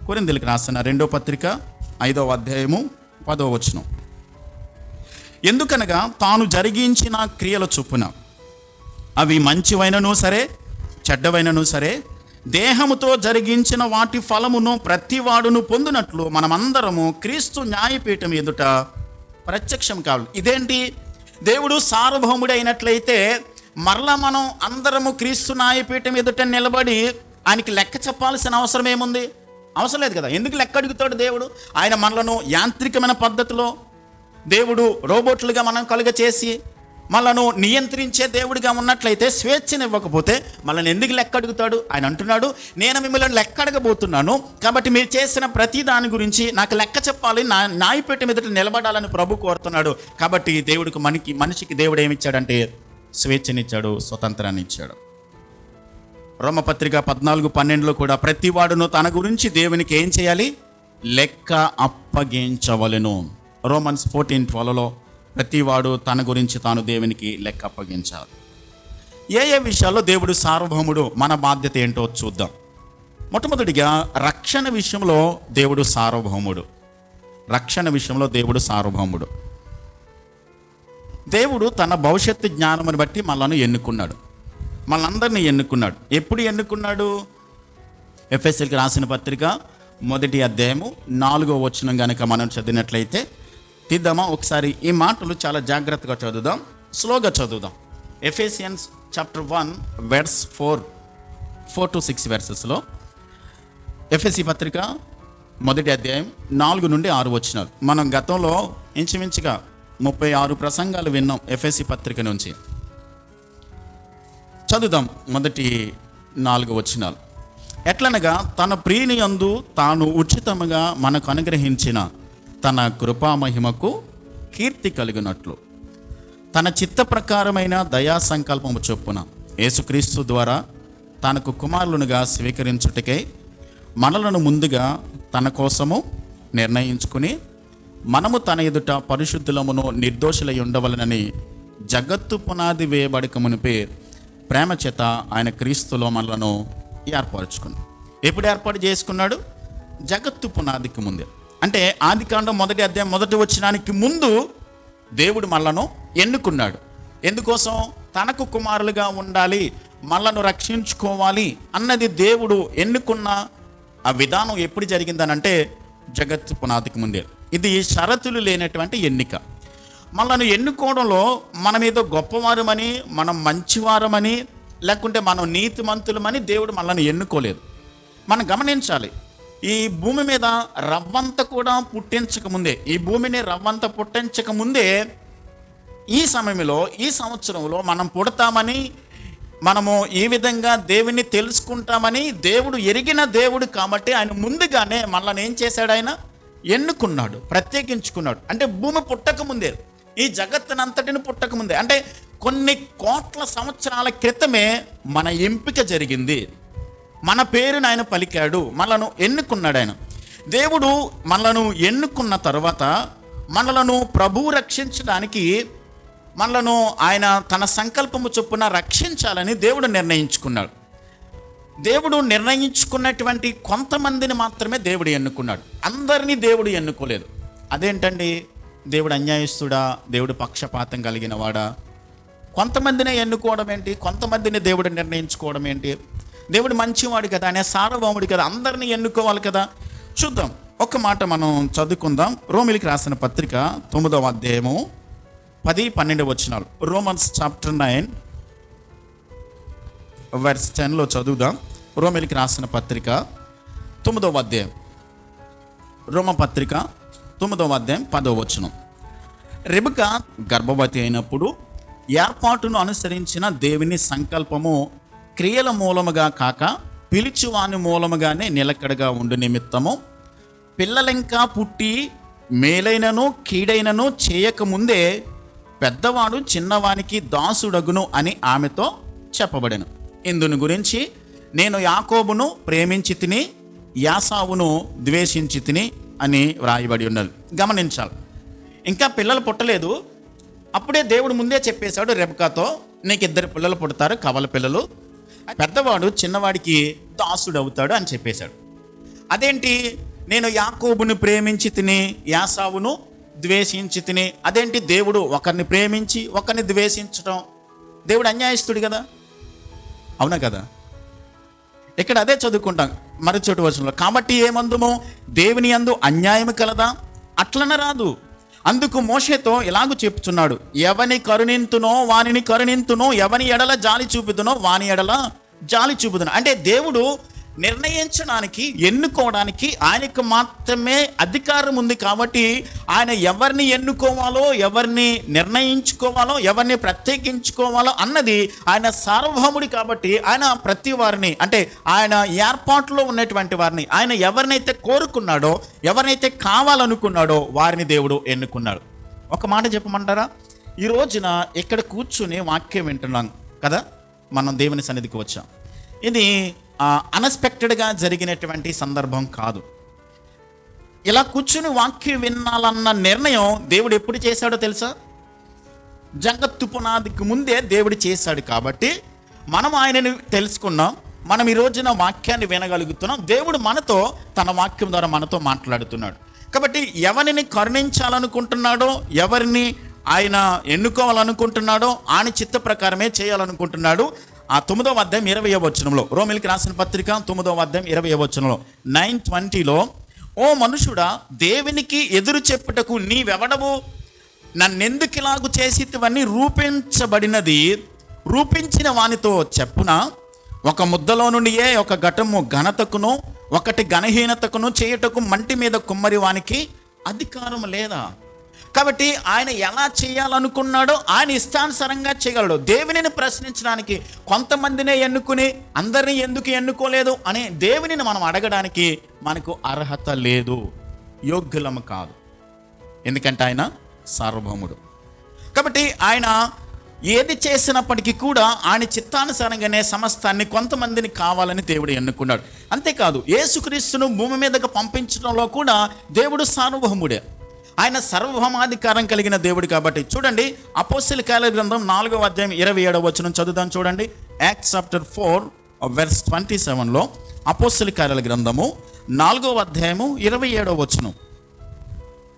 కొరింథీయులకు రాసిన 2వ పత్రిక 5వ అధ్యాయము 10వ వచనం. ఎందుకనగా తాను జరిగించిన క్రియల చొప్పున అవి మంచివైనను సరే చెడ్డవైనను సరే దేహముతో జరిగించిన వాటి ఫలమును ప్రతివాడును పొందినట్లు మనమందరము క్రీస్తు న్యాయపీఠం ఎదుట ప్రత్యక్షం కావాలి. ఇదేంటి? దేవుడు సార్వభౌముడు అయినట్లయితే మరలా మనం అందరము క్రీస్తు న్యాయపీఠం ఎదుట నిలబడి ఆయనకి లెక్క చెప్పాల్సిన అవసరం ఏముంది? అవసరం లేదు కదా. ఎందుకు లెక్క అడుగుతాడు దేవుడు? ఆయన మనలను యాంత్రికమైన పద్ధతిలో దేవుడు రోబోట్లుగా మనం కలుగ చేసి మనను నియంత్రించే దేవుడిగా ఉన్నట్లయితే, స్వేచ్ఛను ఇవ్వకపోతే మనల్ని ఎందుకు లెక్క అడుగుతాడు? ఆయన అంటున్నాడు, నేను మిమ్మల్ని లెక్క అడగబోతున్నాను, కాబట్టి మీరు చేసిన ప్రతి దాని గురించి నాకు లెక్క చెప్పాలి, నా న్యాయపీఠం ఎదుట నిలబడాలని ప్రభు కోరుతున్నాడు. కాబట్టి దేవుడికి మనిషికి దేవుడు ఏమిచ్చాడంటే స్వేచ్ఛనిచ్చాడు, స్వతంత్రాన్ని ఇచ్చాడు. రోమపత్రిక 14:12లో కూడా ప్రతివాడును తన గురించి దేవునికి ఏం చేయాలి? లెక్క అప్పగించవలెను. రోమన్స్ 14:12లో ప్రతివాడు తన గురించి తాను దేవునికి లెక్క అప్పగించాలి. ఏ విషయాల్లో దేవుడు సార్వభౌముడు, మన బాధ్యత ఏంటో చూద్దాం. మొట్టమొదటిగా రక్షణ విషయంలో దేవుడు సార్వభౌముడు. రక్షణ విషయంలో దేవుడు సార్వభౌముడు. దేవుడు తన భవిష్యత్తు జ్ఞానమును బట్టి మనల్ని ఎన్నుకున్నాడు, మనందరినీ ఎన్నుకున్నాడు. ఎప్పుడు ఎన్నుకున్నాడు? ఎఫెసీయులకు రాసిన పత్రిక 1వ అధ్యాయము 4వ వచనం కనుక మనం చదివినట్లయితే, తీద్దామా ఒకసారి? ఈ మాటలు చాలా జాగ్రత్తగా చదువుదాం, స్లోగా చదువుదాం. ఎఫెసియన్స్ చాప్టర్ 1 verse 4 to 6 వెర్సెస్లో ఎఫెసీ పత్రిక 1వ అధ్యాయం 4 నుండి 6 వచనాలు. మనం గతంలో ఇంచుమించుగా 36 ప్రసంగాలు విన్నాం ఎఫెసీ పత్రిక నుంచి. చదువుదాం మొదటి 4 వచనాలు. ఎట్లనగా తన ప్రియుని యందు తాను ఉచితముగా మనకు అనుగ్రహించిన తన కృపామహిమకు కీర్తి కలిగినట్లు తన చిత్త ప్రకారమైన దయా సంకల్పము చొప్పున యేసుక్రీస్తు ద్వారా తనకు కుమారులుగా స్వీకరించుటకై మనలను ముందుగా తన కోసము నిర్ణయించుకుని మనము తన ఎదుట పరిశుద్ధులమును నిర్దోషులై ఉండవలనని జగత్తు పునాది వేయబడక మునిపే ప్రేమ చేత ఆయన క్రీస్తులో మనలను ఏర్పరచుకున్నాడు. ఎప్పుడు ఏర్పాటు చేసుకున్నాడు? జగత్తు పునాదికి ముందే. అంటే ఆదికాండం 1వ అధ్యాయం 1వ వచనానికి ముందు దేవుడు మనలను ఎన్నుకున్నాడు. ఎందుకోసం? తనకు కుమారులుగా ఉండాలి, మనలను రక్షించుకోవాలి అన్నది దేవుడు ఎన్నుకున్న ఆ విధానం ఎప్పుడు జరిగిందనంటే జగత్తు పునాదికి ముందే. ఇది షరతులు లేనటువంటి ఎన్నిక. మనల్ని ఎన్నుకోవడంలో మనం ఏదో గొప్పవారమని, మనం మంచివారమని, లేకుంటే మనం నీతిమంతులమని దేవుడు మనల్ని ఎన్నుకోలేదు. మనం గమనించాలి, ఈ భూమి మీద రవ్వంత కూడా పుట్టించకముందే, ఈ భూమిని రవ్వంత పుట్టించకముందే, ఈ సమయంలో ఈ సంవత్సరంలో మనం పుడతామని, మనము ఈ విధంగా దేవుని తెలుసుకుంటామని దేవుడు ఎరిగిన దేవుడు కాబట్టి ఆయన ముందుగానే మనల్ని ఏం చేశాడు? ఆయన ఎన్నుకున్నాడు, ప్రత్యేకించుకున్నాడు. అంటే భూమి పుట్టకముందే, ఈ జగత్తునంతటిని పుట్టకముందే, అంటే కొన్ని కోట్ల సంవత్సరాల క్రితమే మన ఎంపిక జరిగింది. మన పేరును ఆయన పలికాడు, మనలను ఎన్నుకున్నాడు ఆయన. దేవుడు మనలను ఎన్నుకున్న తర్వాత మనలను ప్రభువు రక్షించడానికి మనలను ఆయన తన సంకల్పము చొప్పున రక్షించాలని దేవుడు నిర్ణయించుకున్నాడు. దేవుడు నిర్ణయించుకున్నటువంటి కొంతమందిని మాత్రమే దేవుడు ఎన్నుకున్నాడు, అందరినీ దేవుడు ఎన్నుకోలేదు. అదేంటండి? దేవుడు అన్యాయస్తుడా? దేవుడు పక్షపాతం కలిగిన వాడా? కొంతమందినే ఎన్నుకోవడం ఏంటి? కొంతమందిని దేవుడు నిర్ణయించుకోవడం ఏంటి? దేవుడు మంచివాడు కదా, ఆయన సార్వభౌముడు కదా, అందరినీ ఎన్నుకోవాలి కదా. చూద్దాం, ఒక మాట మనం చదువుకుందాం. రోమిలికి రాసిన పత్రిక 9వ అధ్యాయము 10-12 వచనాలు. రోమన్స్ చాప్టర్ 9 verse 10లో చదువుదాం. రోమిలికి రాసిన పత్రిక 9వ అధ్యాయం, రోమపత్రిక 9వ అధ్యాయం 10వ వచనం. రెబెకా గర్భవతి అయినప్పుడు ఏర్పాటును అనుసరించిన దేవుని సంకల్పము క్రియల మూలముగా కాక పిలిచివాని మూలముగానే నిలకడగా ఉండు నిమిత్తము పిల్లలింకా పుట్టి మేలైనను కీడైనను చేయకముందే పెద్దవాడు చిన్నవానికి దాసుడగును అని ఆమెతో చెప్పబడెను. ఇందుని గురించి నేను యాకోబును ప్రేమించి తిని యాసావును ద్వేషించి తిని అని వ్రాయబడి ఉన్నది. గమనించాలి, ఇంకా పిల్లలు పుట్టలేదు, అప్పుడే దేవుడు ముందే చెప్పేశాడు రెబెకాతో, నీకు 2 పిల్లలు పుడతారు, కవల పిల్లలు. పెద్దవాడు చిన్నవాడికి దాసుడు అవుతాడు అని చెప్పేశాడు. అదేంటి, నేను యాకోబుని ప్రేమించి తిని యాసావును ద్వేషించి తిని, అదేంటి దేవుడు ఒకరిని ప్రేమించి ఒకరిని ద్వేషించడం? దేవుడు అన్యాయస్తుడు కదా, అవునా కదా? ఇక్కడ అదే చదువుకుంటాం మరి చోటు వచనంలో, కాబట్టి ఏమందుము దేవుని యందు అన్యాయం కలదా? అట్లన రాదు. అందుకు మోషేతో ఇలాగూ చెప్పుచున్నాడు, ఎవని కరుణింతునో వానిని కరుణింతునో, ఎవని ఎడల జాలి చూపుదునో వాని ఎడల జాలి చూపుదును. అంటే దేవుడు నిర్ణయించడానికి, ఎన్నుకోవడానికి ఆయనకు మాత్రమే అధికారం ఉంది. కాబట్టి ఆయన ఎవరిని ఎన్నుకోవాలో, ఎవరిని నిర్ణయించుకోవాలో, ఎవరిని ప్రత్యేకించుకోవాలో అన్నది ఆయన సార్వభౌముడి. కాబట్టి ఆయన ప్రతి వారిని, అంటే ఆయన ఏర్పాటులో ఉన్నటువంటి వారిని, ఆయన ఎవరినైతే కోరుకున్నాడో, ఎవరినైతే కావాలనుకున్నాడో వారిని దేవుడు ఎన్నుకున్నాడు. ఒక మాట చెప్పమంటారా? ఈ రోజున ఇక్కడ కూర్చుని వాక్యం వింటున్నాం కదా, మనం దేవుని సన్నిధికి వచ్చాం. ఇది అన్ఎక్స్పెక్టెడ్గా జరిగినటువంటి సందర్భం కాదు. ఇలా కూర్చుని వాక్యం వినాలన్న నిర్ణయం దేవుడు ఎప్పుడు చేశాడో తెలుసా? జగత్తు పునాదికి ముందే దేవుడు చేశాడు. కాబట్టి మనం ఆయనని తెలుసుకున్నాం, మనం ఈ రోజున వాక్యాన్ని వినగలుగుతున్నాం. దేవుడు మనతో తన వాక్యం ద్వారా మనతో మాట్లాడుతున్నాడు. కాబట్టి ఎవరిని కరుణించాలనుకుంటున్నాడో, ఎవరిని ఆయన ఎన్నుకోవాలనుకుంటున్నాడో ఆయన చిత్త ప్రకారమే చేయాలనుకుంటున్నాడు. ఆ 9వ అధ్యాయం 20వ వచనంలో, రోమిలికి రాసిన పత్రిక 9వ అధ్యాయం 20వ వచనంలో 9:20లో, ఓ మనుషుడా, దేవునికి ఎదురు చెప్పుటకు నీవెవడవు? నన్నెందుకు ఇలాగు చేసివన్నీ రూపించబడినది రూపించిన వానితో చెప్పునా? ఒక ముద్దలో నుండియే ఒక ఘటము ఘనతకును ఒకటి ఘనహీనతకును చేయుటకు మంటి మీద కుమ్మరి వానికి అధికారం లేదా? కాబట్టి ఆయన ఎలా చేయాలనుకున్నాడో ఆయన ఇష్టానుసారంగా చేయగలడు. దేవునిని ప్రశ్నించడానికి, కొంతమందినే ఎన్నుకుని అందరినీ ఎందుకు ఎన్నుకోలేదు అని దేవునిని మనం అడగడానికి మనకు అర్హత లేదు, యోగ్యులము కాదు. ఎందుకంటే ఆయన సార్వభౌముడు. కాబట్టి ఆయన ఏది చేసినప్పటికీ కూడా ఆయన చిత్తానుసారంగానే సమస్తాన్ని, కొంతమందిని కావాలని దేవుడు ఎన్నుకున్నాడు. అంతేకాదు, యేసుక్రీస్తును భూమి మీదకు పంపించడంలో కూడా దేవుడు సార్వభౌముడే. ఆయన సర్వభౌమాధికారం కలిగిన దేవుడు. కాబట్టి చూడండి, అపోస్తలుల కార్యాల గ్రంథం 4వ అధ్యాయం 27వ వచనం చదువుదాం. చూడండి, యాక్ట్స్ చాప్టర్ 4:27లో అపోస్తలుల కార్యాల గ్రంథము 4వ అధ్యాయము 27వ వచనం.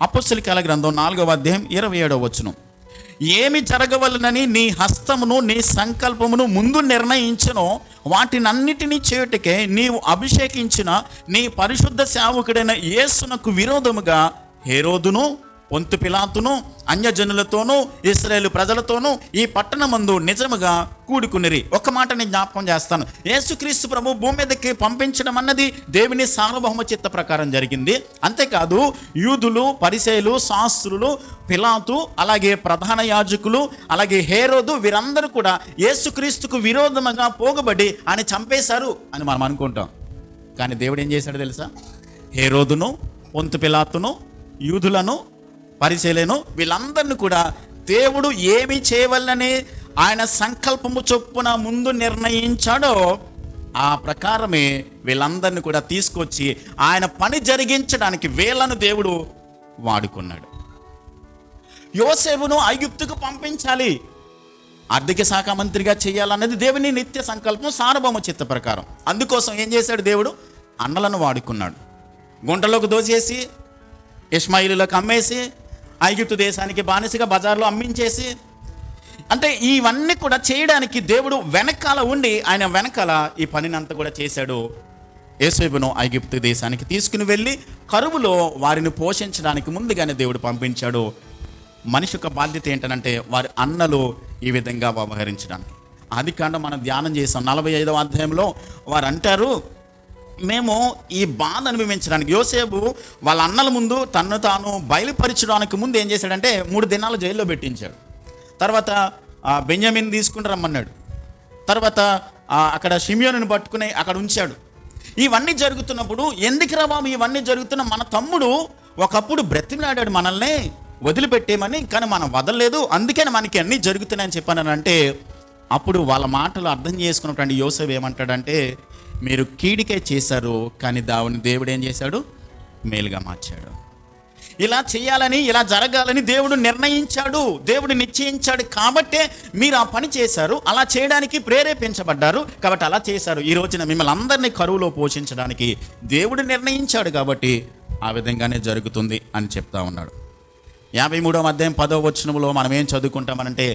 అపోస్తలుల కార్యాల గ్రంథం 4వ అధ్యాయం 27వ వచనం. ఏమి జరగవలనని నీ హస్తమును నీ సంకల్పమును ముందు నిర్ణయించనో వాటినన్నిటినీ చేయుటకే నీవు అభిషేకించిన నీ పరిశుద్ధ సేవకుడైన యేసునకు విరోధముగా హేరోదును పొంతు పిలాతును అన్యజనులతోనూ ఇశ్రాయేలు ప్రజలతోనూ ఈ పట్టణమందు నిజముగా కూడుకునిరి. ఒక మాట నేను జ్ఞాపకం చేస్తాను. యేసుక్రీస్తు ప్రభు భూమి మీదకి పంపించడం అన్నది దేవుని సార్వభౌమ చిత్త ప్రకారం జరిగింది. అంతేకాదు, యూదులు, పరిసయ్యులు, శాస్త్రులు, పిలాతు, అలాగే ప్రధాన యాజకులు, అలాగే హేరోదు, వీరందరూ కూడా యేసుక్రీస్తుకు విరోధముగా పోగబడి ఆయన చంపేశారు అని మనం అనుకుంటాం. కానీ దేవుడు ఏం చేశాడు తెలుసా? హేరోదును, పొంతు పిలాతును, యూదులను, పరిసయ్యులను, వీళ్ళందరినీ కూడా దేవుడు ఏమి చేయవలనని ఆయన సంకల్పము చొప్పున ముందు నిర్ణయించాడో ఆ ప్రకారమే వీళ్ళందరినీ కూడా తీసుకొచ్చి ఆయన పని జరిగించడానికి వీళ్ళను దేవుడు వాడుకున్నాడు. యోసేపును ఐగుప్తుకు పంపించాలి, ఆర్థిక శాఖ మంత్రిగా చేయాలన్నది దేవుని నిత్య సంకల్పం, సార్వభౌమ చిత్త ప్రకారం. అందుకోసం ఏం చేశాడు దేవుడు? అన్నలను వాడుకున్నాడు. గుంటలోకి దోసేసి, ఇష్మాయిలులకు అమ్మేసి, ఐగుప్తు దేశానికి బానిసగా బజార్లో అమ్మించేసి, అంటే ఇవన్నీ కూడా చేయడానికి దేవుడు వెనకాల ఉండి ఆయన వెనకాల ఈ పనిని అంతా కూడా చేశాడు. యోసేపును ఐగుప్తు దేశానికి తీసుకుని వెళ్ళి కరువులో వారిని పోషించడానికి ముందుగానే దేవుడు పంపించాడు. మనిషి యొక్క బాధ్యత ఏంటంటే వారి అన్నలు ఈ విధంగా వ్యవహరించడానికి. ఆదికాండం మనం ధ్యానం చేసాం. 45వ అధ్యాయంలో వారు అంటారు, మేము ఈ బాధ అనుభవించడానికి, యోసేపు వాళ్ళ అన్నల ముందు తన్ను తాను బయలుపరచడానికి ముందు ఏం చేశాడంటే 3 దినాలు జైల్లో పెట్టించాడు. తర్వాత బెన్యామిన్ తీసుకుని రమ్మన్నాడు. తర్వాత అక్కడ షిమ్యోనుని పట్టుకుని అక్కడ ఉంచాడు. ఇవన్నీ జరుగుతున్నప్పుడు, ఎందుకు రా బాబు ఇవన్నీ జరుగుతున్న, మన తమ్ముడు ఒకప్పుడు బ్రతిమలాడాడు మనల్ని వదిలిపెట్టేమని, కానీ మనం వదలలేదు, అందుకని మనకి అన్నీ జరుగుతున్నాయని చెప్పానంటే, అప్పుడు వాళ్ళ మాటలు అర్థం చేసుకున్నటువంటి యోసేపు ఏమంటాడంటే, మీరు కీడికే చేశారు, కానీ దేవుడు ఏం చేశాడు? మేలుగా మార్చాడు. ఇలా చేయాలని, ఇలా జరగాలని దేవుడు నిర్ణయించాడు, దేవుడు నిశ్చయించాడు. కాబట్టే మీరు ఆ పని చేశారు, అలా చేయడానికి ప్రేరేపించబడ్డారు, కాబట్టి అలా చేశారు. ఈ రోజున మిమ్మల్ని అందరినీ కరువులో పోషించడానికి దేవుడు నిర్ణయించాడు, కాబట్టి ఆ విధంగానే జరుగుతుంది అని చెప్తా ఉన్నాడు. 53వ అధ్యాయం 10వ వచనంలో మనం ఏం చదువుకుంటామనంటే,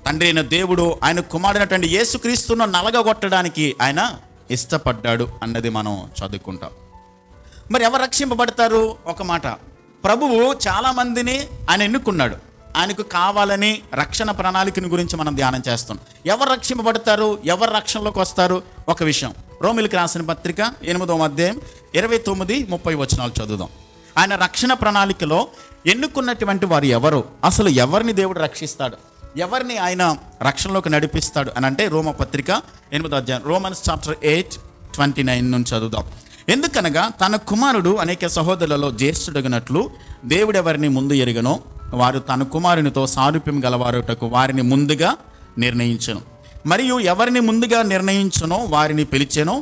తండ్రి అయిన దేవుడు ఆయన కుమారుడైనటువంటి యేసుక్రీస్తును నలగగొట్టడానికి ఆయన ఇష్టపడ్డాడు అన్నది మనం చదువుకుంటాం. మరి ఎవరు రక్షింపబడతారు? ఒక మాట, ప్రభువు చాలామందిని ఆయన ఎన్నుకున్నాడు. ఆయనకు కావాలని రక్షణ ప్రణాళికను గురించి మనం ధ్యానం చేస్తాం. ఎవరు రక్షింపబడతారు, ఎవరు రక్షణలోకి వస్తారు? ఒక విషయం, రోమిలికి రాసిన పత్రిక 8వ అధ్యాయం 29-30 వచనాలు చదువుదాం. ఆయన రక్షణ ప్రణాళికలో ఎన్నుకున్నటువంటి వారు ఎవరు, అసలు ఎవరిని దేవుడు రక్షిస్తాడు, ఎవరిని ఆయన రక్షణలోకి నడిపిస్తాడు అని అంటే రోమ పత్రిక 8వ అధ్యాయం, రోమన్స్ చాప్టర్ 8:29 నుంచి చదువుదాం. ఎందుకనగా తన కుమారుడు అనేక సహోదరులలో జ్యేష్ఠుడగినట్లు దేవుడు ఎవరిని ముందు ఎరుగనో వారు తన కుమారునితో సారూప్యం గలవారుటకు వారిని ముందుగా నిర్ణయించెను. మరియు ఎవరిని ముందుగా నిర్ణయించెనో వారిని పిలిచెనో,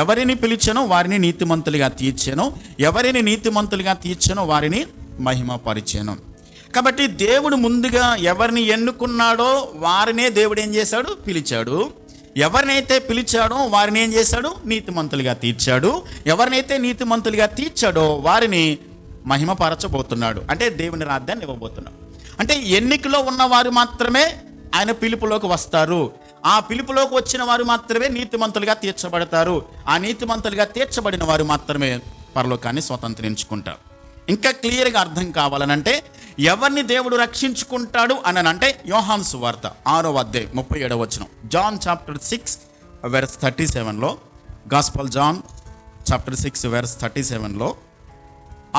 ఎవరిని పిలిచెనో వారిని నీతిమంతులుగా తీర్చెనో, ఎవరిని నీతిమంతులుగా తీర్చెనో వారిని మహిమపరిచెను. కాబట్టి దేవుడు ముందుగా ఎవరిని ఎన్నుకున్నాడో వారినే దేవుడు ఏం చేశాడు? పిలిచాడు. ఎవరినైతే పిలిచాడో వారిని ఏం చేశాడు? నీతిమంతులుగా తీర్చాడు. ఎవరినైతే నీతిమంతులుగా తీర్చాడో వారిని మహిమపరచబోతున్నాడు, అంటే దేవుని రాజ్యాన్ని ఇవ్వబోతున్నాడు. అంటే ఎన్నికలో ఉన్నవారు మాత్రమే ఆయన పిలుపులోకి వస్తారు. ఆ పిలుపులోకి వచ్చిన వారు మాత్రమే నీతిమంతులుగా తీర్చబడతారు. ఆ నీతిమంతులుగా తీర్చబడిన వారు మాత్రమే పరలోకాన్ని స్వతంత్రించుకుంటారు. ఇంకా క్లియర్గా అర్థం కావాలనంటే ఎవరిని దేవుడు రక్షించుకుంటాడు అని అంటే యోహాను సువార్త 6వ అధ్యాయం 37వ వచనం, జాన్ చాప్టర్ 6:37లో, గాస్పల్ జాన్ చాప్టర్ 6:37లో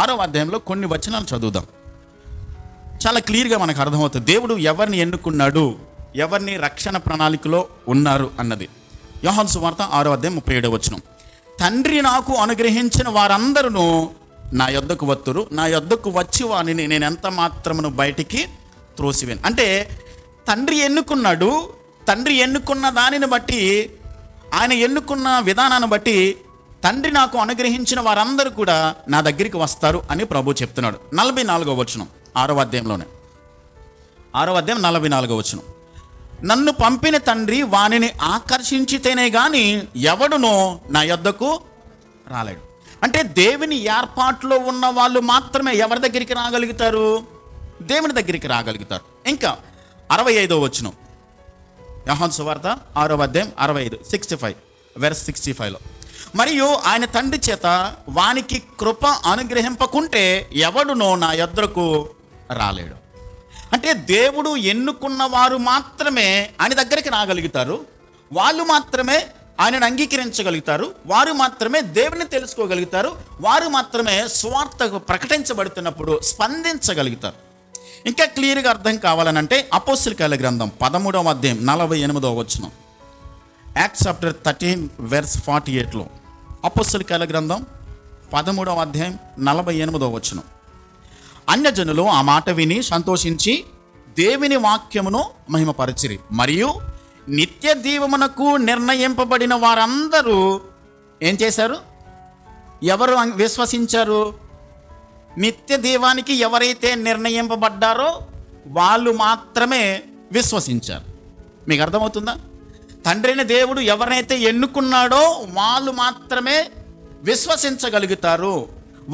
6వ అధ్యాయంలో కొన్ని వచనాలు చదువుదాం. చాలా క్లియర్గా మనకు అర్థమవుతుంది దేవుడు ఎవరిని ఎన్నుకున్నాడు, ఎవరిని రక్షణ ప్రణాళికలో ఉన్నారు అన్నది. యోహాను సువార్త 6వ అధ్యాయం 37వ వచనం, తండ్రి నాకు అనుగ్రహించిన వారందరూ నా యొద్దకు వత్తురు, నా యొద్దకు వచ్చి వారిని నేను ఎంత మాత్రమును బయటికి త్రోసివేను. అంటే తండ్రి ఎన్నుకున్నాడు, తండ్రి ఎన్నుకున్న దానిని బట్టి, ఆయన ఎన్నుకున్న విధానాన్ని బట్టి తండ్రి నాకు అనుగ్రహించిన వారందరూ కూడా నా దగ్గరికి వస్తారు అని ప్రభు చెప్తున్నాడు. 44వ వచనం 6వ అధ్యాయంలోనే, 6వ అధ్యాయం 44వ వచనం, నన్ను పంపిన తండ్రి వానిని ఆకర్షించితేనే గాని ఎవడునో నా యొద్దకు రాలేడు. అంటే దేవుని ఏర్పాటులో ఉన్న వాళ్ళు మాత్రమే ఎవరి దగ్గరికి రాగలుగుతారు? దేవుని దగ్గరికి రాగలుగుతారు. ఇంకా 65వ వచనం, యోహాను సువార్త 6వ అధ్యాయం 65:65లో, మరియు ఆయన తండ్రి చేత వానికి కృప అనుగ్రహింపకుంటే ఎవడునో నా యొద్దకు రాలేడు. అంటే దేవుడు ఎన్నుకున్న వారు మాత్రమే ఆయన దగ్గరికి రాగలుగుతారు, వాళ్ళు మాత్రమే ఆయనను అంగీకరించగలుగుతారు, వారు మాత్రమే దేవుని తెలుసుకోగలుగుతారు, వారు మాత్రమే స్వార్థ ప్రకటించబడుతున్నప్పుడు స్పందించగలుగుతారు. ఇంకా క్లియర్గా అర్థం కావాలనంటే అపోస్తలుల కార్యాల గ్రంథం 13వ అధ్యాయం 48వ వచనం, యాక్ట్స్ చాప్టర్ 13:48లో, అపోస్తలుల కార్యాల గ్రంథం 13వ అధ్యాయం 48వ వచనం, అన్యజనులు ఆ మాట విని సంతోషించి దేవుని వాక్యమును మహిమపరచిరి, మరియు నిత్య జీవమునకు నిర్ణయింపబడిన వారందరూ ఏం చేశారు? ఎవరు విశ్వసించారు? నిత్య జీవానికి ఎవరైతే నిర్ణయింపబడ్డారో వాళ్ళు మాత్రమే విశ్వసించారు. మీకు అర్థమవుతుందా? తండ్రిని దేవుడు ఎవరినైతే ఎన్నుకున్నాడో వాళ్ళు మాత్రమే విశ్వసించగలుగుతారు,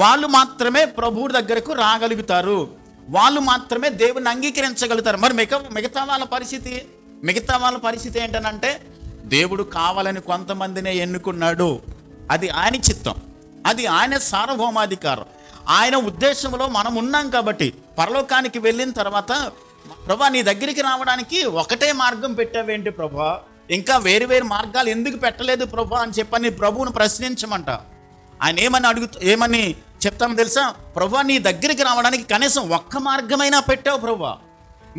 వాళ్ళు మాత్రమే ప్రభువు దగ్గరకు రాగలుగుతారు, వాళ్ళు మాత్రమే దేవుని అంగీకరించగలుగుతారు. మరి మిగతా వాళ్ళ పరిస్థితి ఏంటనంటే దేవుడు కావాలని కొంతమందినే ఎన్నుకున్నాడు, అది ఆయన చిత్తం, అది ఆయన సార్వభౌమాధికారం, ఆయన ఉద్దేశంలో మనం ఉన్నాం. కాబట్టి పరలోకానికి వెళ్ళిన తర్వాత ప్రభా నీ దగ్గరికి రావడానికి ఒకటే మార్గం పెట్టావేంటి ప్రభా, ఇంకా వేరు మార్గాలు ఎందుకు పెట్టలేదు ప్రభా అని చెప్పని ప్రభువును ప్రశ్నించమంట. ఆయన ఏమని చెప్తామో తెలుసా? ప్రభా నీ దగ్గరికి రావడానికి కనీసం ఒక్క మార్గమైనా పెట్టావు ప్రభా,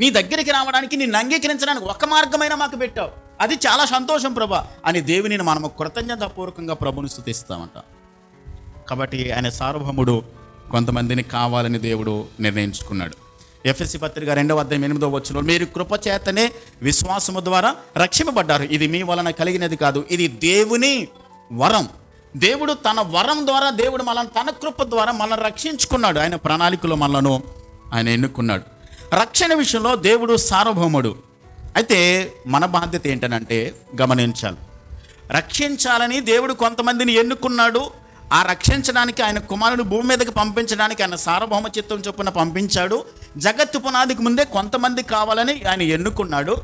నీ దగ్గరికి రావడానికి నిన్ను అంగీకరించడానికి ఒక్క మార్గమైనా మాకు పెట్టావు, అది చాలా సంతోషం ప్రభా అని దేవుని మనము కృతజ్ఞతాపూర్వకంగా ప్రభుని స్తుతిస్తామంట. కాబట్టి ఆయన సార్వభౌముడు కొంతమందిని కావాలని దేవుడు నిర్ణయించుకున్నాడు. ఎఫెసీ పత్రిక 2వ అధ్యాయం 8వ వచనంలో, మీరు కృపచేతనే విశ్వాసము ద్వారా రక్షింపబడ్డారు, ఇది మీ వలన కలిగినది కాదు, ఇది దేవుని వరం, దేవుడు తన వరం ద్వారా దేవుడు మనల్ని తన కృప ద్వారా మనల్ని రక్షించుకున్నాడు. ఆయన ప్రణాళికలో మనలను ఆయన ఎన్నుకున్నాడు. రక్షణ విషయంలో దేవుడు సార్వభౌముడు. అయితే మన బాధ్యత ఏంటనంటే గమనించాలి. రక్షించాలని దేవుడు కొంతమందిని ఎన్నుకున్నాడు. ఆ రక్షించడానికి ఆయన కుమారుడు భూమి మీదకి పంపించడానికి ఆయన సార్వభౌమ చిత్తం చొప్పున పంపించాడు. జగత్తు పునాదికి ముందే కొంతమంది కావాలని ఆయన ఎన్నుకున్నాడు.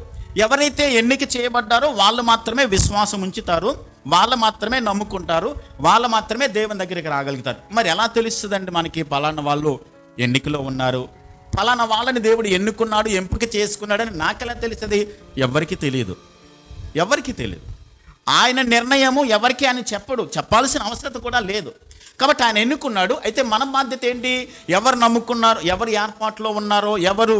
ఎవరైతే ఎన్నిక చేయబడ్డారో వాళ్ళు మాత్రమే విశ్వాసం ఉంచుతారు, వాళ్ళు మాత్రమే నమ్ముకుంటారు, వాళ్ళు మాత్రమే దేవుని దగ్గరికి రాగలుగుతారు. మరి ఎలా తెలుస్తుందండి మనకి పలానా వాళ్ళు ఎన్నికలో ఉన్నారు, పలానా వాళ్ళని దేవుడు ఎన్నుకున్నాడు, ఎంపిక చేసుకున్నాడని నాకెలా తెలుస్తుంది? ఎవరికి తెలియదు. ఆయన నిర్ణయము ఎవరికి అని చెప్పాల్సిన అవసరం కూడా లేదు. కాబట్టి ఆయన ఎన్నుకున్నాడు. అయితే మన బాధ్యత ఏంటి? ఎవరు నమ్ముకున్నారు, ఎవరు ఏర్పాట్లో ఉన్నారో, ఎవరు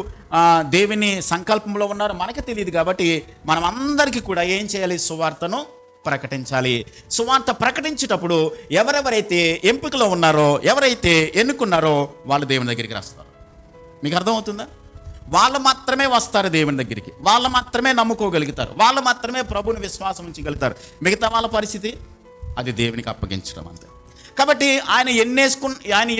దేవుని సంకల్పంలో ఉన్నారో మనకి తెలియదు. కాబట్టి మనం అందరికీ కూడా ఏం చేయాలి? సువార్తను ప్రకటించాలి. సువార్త ప్రకటించేటప్పుడు ఎవరెవరైతే ఎంపికలో ఉన్నారో, ఎవరైతే ఎన్నుకున్నారో వాళ్ళు దేవుని దగ్గరికి వస్తారు. మీకు అర్థమవుతుందా? వాళ్ళు మాత్రమే వస్తారు దేవుని దగ్గరికి, వాళ్ళు మాత్రమే నమ్ముకోగలుగుతారు, వాళ్ళు మాత్రమే ప్రభువుని విశ్వాసం ఉంచగలుగుతారు. మిగతా వాళ్ళ పరిస్థితి అది దేవునికి అప్పగించడం అంతే. కాబట్టి ఆయన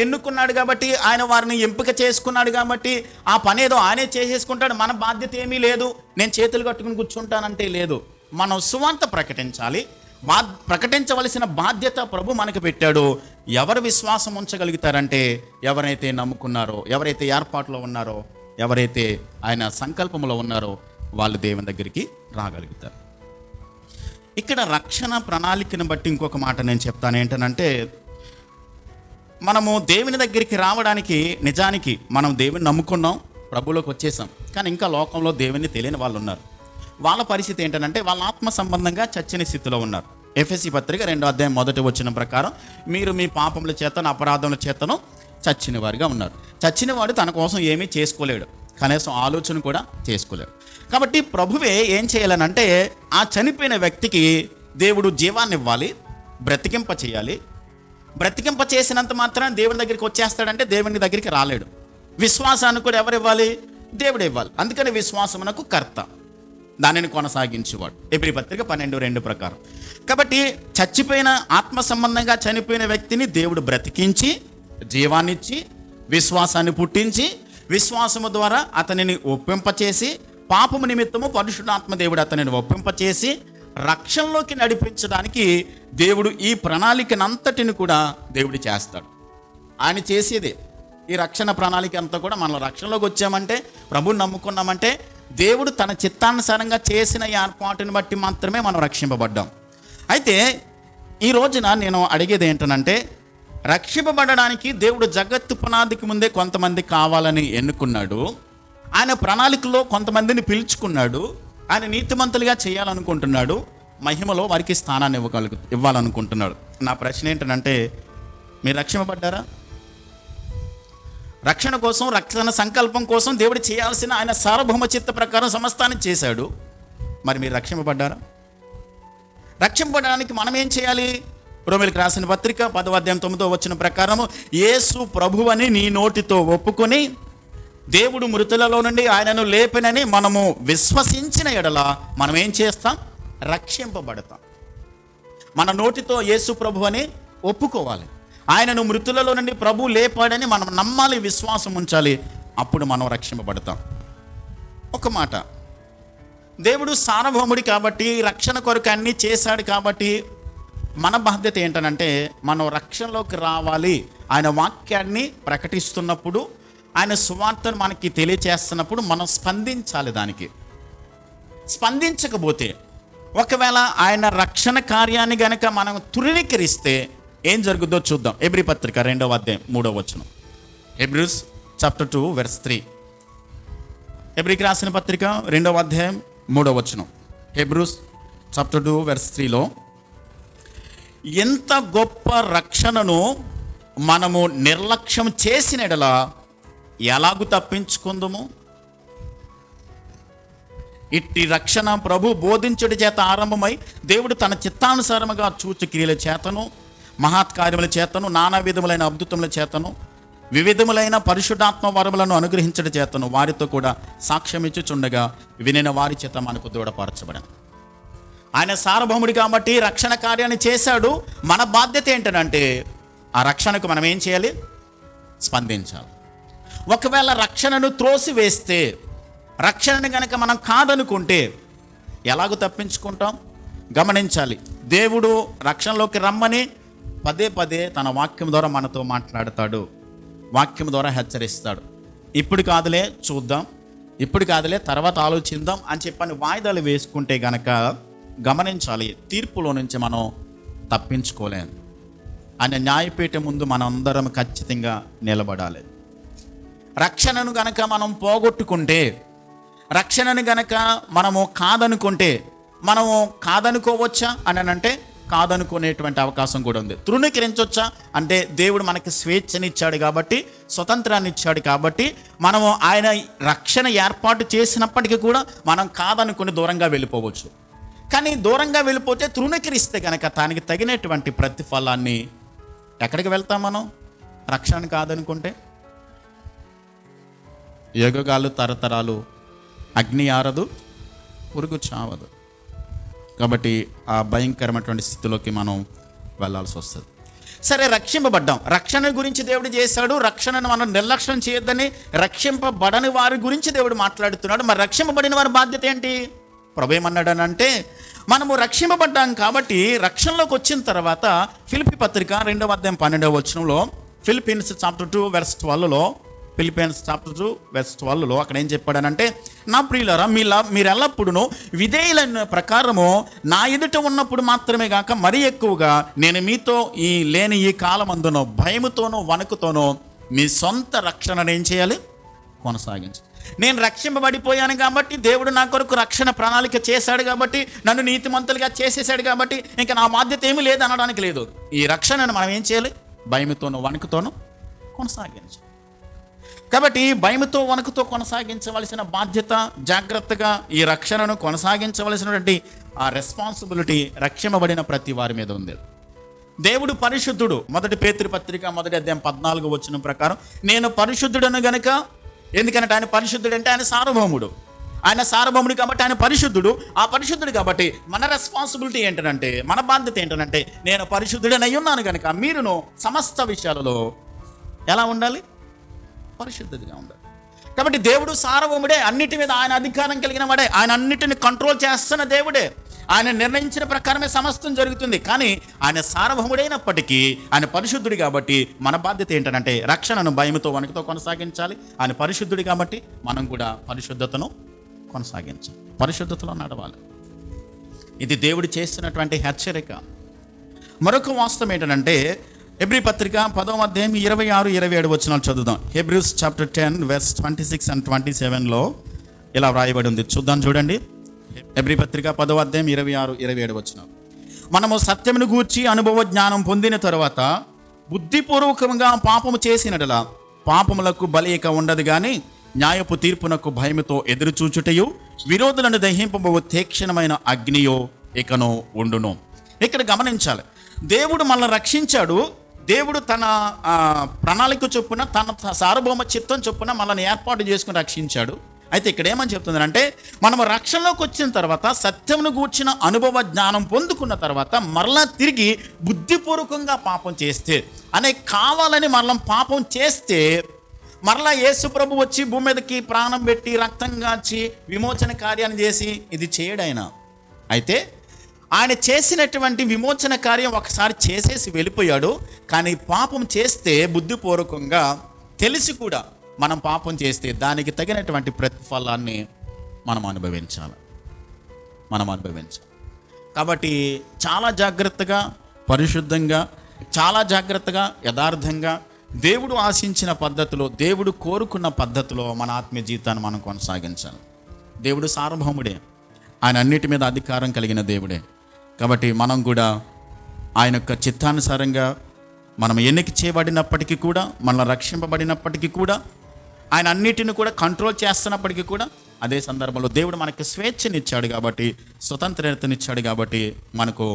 ఎన్నుకున్నాడు కాబట్టి, ఆయన వారిని ఎంపిక చేసుకున్నాడు కాబట్టి ఆ పని ఏదో ఆయనే చేసేసుకుంటాడు. మన బాధ్యత ఏమీ లేదు, నేను చేతులు కట్టుకుని కూర్చుంటానంటే లేదు. మనం సువార్త ప్రకటించాలి. ప్రకటించవలసిన బాధ్యత ప్రభు మనకు పెట్టాడు. ఎవరు విశ్వాసం ఉంచగలుగుతారంటే ఎవరైతే నమ్ముకున్నారో, ఎవరైతే ఏర్పాట్లో ఉన్నారో, ఎవరైతే ఆయన సంకల్పంలో ఉన్నారో వాళ్ళు దేవుని దగ్గరికి రాగలుగుతారు. ఇక్కడ రక్షణ ప్రణాళికను బట్టి ఇంకొక మాట నేను చెప్తాను. ఏంటనంటే, మనము దేవుని దగ్గరికి రావడానికి నిజానికి మనం దేవుని నమ్ముకున్నాం, ప్రభులోకి వచ్చేసాం. కానీ ఇంకా లోకంలో దేవుని తెలియని వాళ్ళు ఉన్నారు. వాళ్ళ పరిస్థితి ఏంటంటే వాళ్ళ ఆత్మ సంబంధంగా చచ్చిన స్థితిలో ఉన్నారు. ఎఫెసీ పత్రిక 2వ అధ్యాయం 1వ వచనం ప్రకారం మీరు మీ పాపముల చేతను అపరాధముల చేతను చచ్చిన వారిగా ఉన్నారు. చచ్చినవాడు తన కోసం ఏమీ చేసుకోలేడు, కనీసం ఆలోచన కూడా చేసుకోలేడు. కాబట్టి ప్రభువే ఏం చేయాలనంటే ఆ చనిపోయిన వ్యక్తికి దేవుడు జీవాన్ని ఇవ్వాలి, బ్రతికింప చేయాలి. బ్రతికింప చేసినంత మాత్రం దేవుని దగ్గరికి వచ్చేస్తాడంటే దేవుని దగ్గరికి రాలేడు. విశ్వాసాన్ని కూడా ఎవరు ఇవ్వాలి? దేవుడు ఇవ్వాలి. అందుకని విశ్వాసమునకు కర్త, దానిని కొనసాగించేవాడు. హెబ్రీ పత్రిక 12:2 ప్రకారం. కాబట్టి చచ్చిపోయిన ఆత్మ సంబంధంగా చనిపోయిన వ్యక్తిని దేవుడు బ్రతికించి జీవాన్నిచ్చి విశ్వాసాన్ని పుట్టించి విశ్వాసము ద్వారా అతనిని ఒప్పింపచేసి పాపము నిమిత్తము పరిశుద్ధాత్మ దేవుడు అతనిని ఒప్పింపచేసి రక్షణలోకి నడిపించడానికి దేవుడు ఈ ప్రణాళికనంతటిని కూడా దేవుడు చేస్తాడు. ఆయన చేసేదే ఈ రక్షణ ప్రణాళిక అంతా కూడా. మనం రక్షణలోకి వచ్చామంటే, ప్రభువుని నమ్ముకున్నామంటే, దేవుడు తన చిత్తానుసారంగా చేసిన ఏర్పాటుని బట్టి మాత్రమే మనం రక్షింపబడ్డాం. అయితే ఈ రోజున నేను అడిగేది ఏంటనంటే, రక్షింపబడడానికి దేవుడు జగత్తు పునాదికి ముందే కొంతమంది కావాలని ఎన్నుకున్నాడు. ఆయన ప్రణాళికలో కొంతమందిని పిలుచుకున్నాడు. ఆయన నీతిమంతులుగా చేయాలనుకుంటున్నాడు. మహిమలో వారికి స్థానాన్ని ఇవ్వాలనుకుంటున్నాడు. నా ప్రశ్న ఏంటంటే, మీరు రక్షింపబడ్డారా? రక్షణ కోసం, రక్షణ సంకల్పం కోసం దేవుడు చేయాల్సిన ఆయన సార్వభౌమ చిత్త ప్రకారం సమస్తాన్ని చేశాడు. మరి మీరు రక్షింపబడ్డారా? రక్షింపబడడానికి మనం ఏం చేయాలి? రోమీయులకు రాసిన పత్రిక 10వ అధ్యాయం 9వ వచనం ప్రకారము యేసు ప్రభువని నీ నోటితో ఒప్పుకొని దేవుడు మృతులలో నుండి ఆయనను లేపినని మనము విశ్వసించిన ఎడల మనం ఏం చేస్తాం? రక్షింపబడతాం. మన నోటితో యేసు ప్రభువని ఒప్పుకోవాలి. ఆయనను మృతులలో నుండి ప్రభు లేపాడని మనం నమ్మాలి, విశ్వాసం ఉంచాలి. అప్పుడు మనం రక్షింపబడతాం. ఒక మాట, దేవుడు సార్వభౌముడి కాబట్టి, రక్షణ కొరకు అన్నీ చేశాడు కాబట్టి మన బాధ్యత ఏంటనంటే మనం రక్షణలోకి రావాలి. ఆయన వాక్యాన్ని ప్రకటిస్తున్నప్పుడు, ఆయన సువార్తను మనకి తెలియచేస్తున్నప్పుడు మనం స్పందించాలి. దానికి స్పందించకపోతే, ఒకవేళ ఆయన రక్షణ కార్యాన్ని గనక మనం తృణీకరిస్తే ఏం జరుగుద్దో చూద్దాం. హెబ్రీ పత్రిక 2వ అధ్యాయం 3వ వచనం. హెబ్రీస్ చాప్టర్ 2 verse 3. హెబ్రీకి రాసిన పత్రిక 2వ అధ్యాయం 3వ వచనం. హెబ్రీస్ చాప్టర్ 2 verse 3లో ఎంత గొప్ప రక్షణను మనము నిర్లక్ష్యం చేసిన ఎడల ఎలాగూ తప్పించుకుందాము? ఇట్టి రక్షణ ప్రభు బోధించుడి చేత ఆరంభమై దేవుడు తన చిత్తానుసారముగా చూచు క్రియల చేతను, మహత్కార్యముల చేతను, నానా విధములైన అద్భుతముల చేతను, వివిధములైన పరిశుద్ధాత్మ వరములను అనుగ్రహించడం చేతను వారితో కూడా సాక్ష్యం ఇచ్చుచుండగా వినిన వారి చేత మనకు దృఢపరచబడను. ఆయన సార్వభౌముడు కాబట్టి రక్షణ కార్యాన్ని చేశాడు. మన బాధ్యత ఏంటంటే ఆ రక్షణకు మనం ఏం చేయాలి? స్పందించాలి. ఒకవేళ రక్షణను త్రోసివేస్తే, రక్షణను కనుక మనం కాదనుకుంటే ఎలాగో తప్పించుకుంటాం? గమనించాలి. దేవుడు రక్షణలోకి రమ్మని పదే పదే తన వాక్యం ద్వారా మనతో మాట్లాడతాడు, వాక్యం ద్వారా హెచ్చరిస్తాడు. ఇప్పుడు కాదులే చూద్దాం, ఇప్పుడు కాదులే తర్వాత ఆలోచిద్దాం అని చెప్పని వాయిదాలు వేసుకుంటే గనక గమనించాలి, తీర్పులో నుంచి మనం తప్పించుకోలేము. ఆయన న్యాయపీఠం ముందు మనం అందరం ఖచ్చితంగా నిలబడాలి. రక్షణను గనక మనం పోగొట్టుకుంటే, రక్షణను గనక మనము కాదనుకుంటే, మనము కాదనుకోవచ్చా అని అంటే కాదనుకునేటువంటి అవకాశం కూడా ఉంది. తృణీకరించవచ్చా అంటే దేవుడు మనకి స్వేచ్ఛనిచ్చాడు కాబట్టి, స్వతంత్రాన్ని ఇచ్చాడు కాబట్టి, మనము ఆయన రక్షణ ఏర్పాటు చేసినప్పటికీ కూడా మనం కాదనుకుని దూరంగా వెళ్ళిపోవచ్చు. కానీ దూరంగా వెళ్ళిపోతే, తృణీకరిస్తే కనుక దానికి తగినటువంటి ప్రతిఫలాన్ని ఎక్కడికి వెళ్తాం మనం? రక్షణ కాదనుకుంటే యుగాలు తరతరాలు అగ్ని ఆరదు, పురుగు చావదు. కాబట్టి ఆ భయంకరమైనటువంటి స్థితిలోకి మనం వెళ్ళాల్సి వస్తుంది. సరే, రక్షింపబడ్డాం, రక్షణ గురించి దేవుడు చేశాడు. రక్షణను మనం నిర్లక్ష్యం చేయొద్దని రక్షింపబడని వారి గురించి దేవుడు మాట్లాడుతున్నాడు. మరి రక్షింపబడిన వారి బాధ్యత ఏంటి? ప్రభు ఏమన్నాడనంటే, మనము రక్షింపబడ్డాం కాబట్టి రక్షణలోకి వచ్చిన తర్వాత ఫిలిప్పీ పత్రిక 2వ అధ్యాయం 12వ వచనంలో, ఫిలిప్పీన్స్ చాప్టర్ 2 వెర్స్ 12లో, ఫిలిప్పీన్స్ చాప్టర్ 2 వెర్స్ 12లో అక్కడ ఏం చెప్పాడనంటే, నా ప్రియులారా, మీరు ఎల్లప్పుడూ విధేయులైన ప్రకారము నా ఎదుట ఉన్నప్పుడు మాత్రమే కాక మరీ ఎక్కువగా నేను మీతో లేని ఈ కాలమందునో భయముతోనో వణుకుతోనో మీ సొంత రక్షణను ఏం చేయాలి? కొనసాగించాలి. నేను రక్షింపబడిపోయాను కాబట్టి, దేవుడు నా కొరకు రక్షణ ప్రణాళిక చేశాడు కాబట్టి, నన్ను నీతిమంతులుగా చేసేసాడు కాబట్టి ఇంకా నా బాధ్యత ఏమీ లేదు అనడానికి లేదు. ఈ రక్షణను మనం ఏం చేయాలి? భయముతోనో వణుకుతోనో కొనసాగించాలి. కాబట్టి భయముతో వణుకుతో కొనసాగించవలసిన బాధ్యత, జాగ్రత్తగా ఈ రక్షణను కొనసాగించవలసినటువంటి ఆ రెస్పాన్సిబిలిటీ రక్షింపబడిన ప్రతి వారి మీద ఉంది. దేవుడు పరిశుద్ధుడు. 1 పేతురు పత్రిక 1వ అధ్యాయం 14వ వచనం ప్రకారం, నేను పరిశుద్ధుడను గనుక, ఎందుకంటే ఆయన పరిశుద్ధుడు అంటే ఆయన సార్వభౌముడు. ఆయన సార్వభౌముడు కాబట్టి ఆయన పరిశుద్ధుడు. ఆ పరిశుద్ధుడు కాబట్టి మన రెస్పాన్సిబిలిటీ ఏంటంటే, మన బాధ్యత ఏంటంటే, నేను పరిశుద్ధుడనై ఉన్నాను కనుక మీరును సమస్త విషయాలలో ఎలా ఉండాలి? పరిశుద్ధతగా ఉండాలి. కాబట్టి దేవుడు సార్వభౌముడే, అన్నిటి మీద ఆయన అధికారం కలిగిన వాడే, ఆయన అన్నిటిని కంట్రోల్ చేస్తున్న దేవుడే. ఆయన నిర్ణయించిన ప్రకారమే సమస్తం జరుగుతుంది. కానీ ఆయన సార్వభౌముడైనప్పటికీ ఆయన పరిశుద్ధుడు కాబట్టి మన బాధ్యత ఏంటంటే రక్షణను భయముతో వణుకుతో కొనసాగించాలి. ఆయన పరిశుద్ధుడు కాబట్టి మనం కూడా పరిశుద్ధతను కొనసాగించాలి, పరిశుద్ధతలో నడవాలి. ఇది దేవుడు చేస్తున్నటువంటి హెచ్చరిక. మరొక వాస్తవం ఏంటంటే, హెబ్రీ పత్రిక 10వ అధ్యాయం 26-27 వచనాలు చదువుదాం. హెబ్రీస్ చాప్టర్ 10 వెర్స్ 26 and 27లో ఇలా వ్రాయబడి ఉంది. చూడండి. హెబ్రీ పత్రిక 10వ అధ్యాయం 26-27 వచనాలు. మనము సత్యమును గూర్చి అనుభవ జ్ఞానం పొందిన తరువాత బుద్ధిపూర్వకంగా పాపము చేసినట్లా పాపములకు బలి ఇక ఉండదు కానీ న్యాయపు తీర్పునకు భయముతో ఎదురుచూచుటయు విరోధులను దహింపబో తీక్షణమైన అగ్నియో ఇకను ఉండును. ఇక్కడ గమనించాలి, దేవుడు మనల్ని రక్షించాడు. దేవుడు తన ప్రణాళిక చొప్పున, తన సార్వభౌమ చిత్తం చొప్పున మనల్ని ఏర్పాటు చేసుకుని రక్షించాడు. అయితే ఇక్కడ ఏమని చెప్తుందంటే, మనము రక్షణలోకి వచ్చిన తర్వాత సత్యమును గూర్చిన అనుభవ జ్ఞానం పొందుకున్న తర్వాత మరలా తిరిగి బుద్ధిపూర్వకంగా పాపం చేస్తే, కావాలని మరలా పాపం చేస్తే, మరలా యేసు ప్రభు వచ్చి భూమి మీదకి ప్రాణం పెట్టి రక్తం గార్చి విమోచన కార్యాన్ని చేసి ఇది చేయడైనా. అయితే ఆయన చేసినటువంటి విమోచన కార్యం ఒకసారి చేసేసి వెళ్ళిపోయాడు. కానీ పాపం చేస్తే బుద్ధిపూర్వకంగా తెలిసి కూడా మనం పాపం చేస్తే దానికి తగినటువంటి ప్రతిఫలాన్ని మనం అనుభవించాలి. కాబట్టి చాలా జాగ్రత్తగా, పరిశుద్ధంగా, చాలా జాగ్రత్తగా, యథార్థంగా దేవుడు ఆశించిన పద్ధతిలో, దేవుడు కోరుకున్న పద్ధతిలో మన ఆత్మీయ జీవితాన్ని మనం కొనసాగించాలి. దేవుడు సార్వభౌముడే, ఆయన అన్నిటి మీద అధికారం కలిగిన దేవుడే. కాబట్టి మనం కూడా ఆయన యొక్క చిత్తానుసారంగా మనం ఎన్నిక చేయబడినప్పటికీ కూడా, మనల్ని రక్షింపబడినప్పటికీ కూడా, ఆయన అన్నిటిని కూడా కంట్రోల్ చేస్తున్నప్పటికీ కూడా, అదే సందర్భంలో దేవుడు మనకి స్వేచ్ఛనిచ్చాడు కాబట్టి, స్వతంత్రతనిచ్చాడు కాబట్టి, మనకు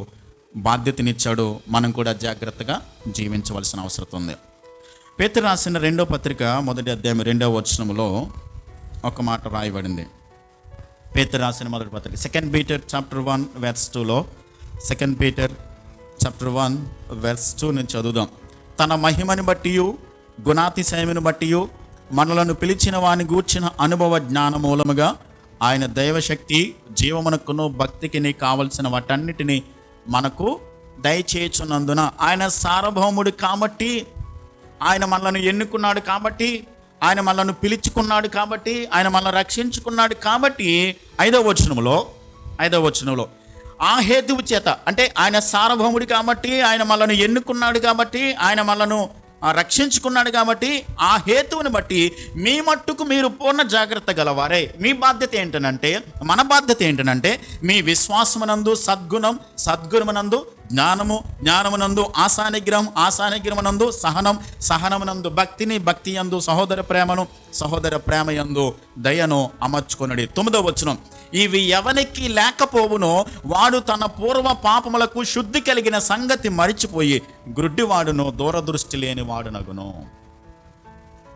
బాధ్యతనిచ్చాడు. మనం కూడా జాగ్రత్తగా జీవించవలసిన అవసరం ఉంది. పేతురు రాసిన 2వ పత్రిక 1వ అధ్యాయం 2వ వచనంలో ఒక మాట రాయబడింది. పేతురు రాసిన మొదటి పత్రిక 2 Peter chapter 1 verse 2లో 2 Peter chapter 1 verse 2 నుంచి చదువుదాం. తన మహిమని బట్టి గుణాతిశయమును బట్టి మనలను పిలిచిన వాని గూర్చిన అనుభవ జ్ఞాన మూలముగా ఆయన దైవశక్తి జీవమునకును భక్తికి కావలసిన వాటన్నిటినీ మనకు దయచేయుచున్నందున, ఆయన సార్వభౌముడు కాబట్టి, ఆయన మనలను ఎన్నుకున్నాడు కాబట్టి, ఆయన మనలను పిలుచుకున్నాడు కాబట్టి, ఆయన మనల్ని రక్షించుకున్నాడు కాబట్టి 5వ వచనంలో ఆ హేతువు చేత, అంటే ఆయన సార్వభౌముడు కాబట్టి, ఆయన మనలను ఎన్నుకున్నాడు కాబట్టి, ఆయన మనలను రక్షించుకున్నాడు కాబట్టి, ఆ హేతువుని బట్టి మీ మట్టుకు మీరు పూర్ణ జాగ్రత్త గలవారే. మీ బాధ్యత ఏంటనంటే, మన బాధ్యత ఏంటనంటే, మీ విశ్వాసమునందు సద్గుణమునందు జ్ఞానమునందు ఆశానిగ్రహమునందు సహనమునందు భక్తి యందు సహోదర ప్రేమయందు దయను అమర్చుకొనుడి. 9వ వచనం, ఇవి ఎవనికి లేకపోవునో వాడు తన పూర్వ పాపములకు శుద్ధి కలిగిన సంగతి మరిచిపోయి గ్రుడ్డివాడును దూరదృష్టి లేని వాడునగును.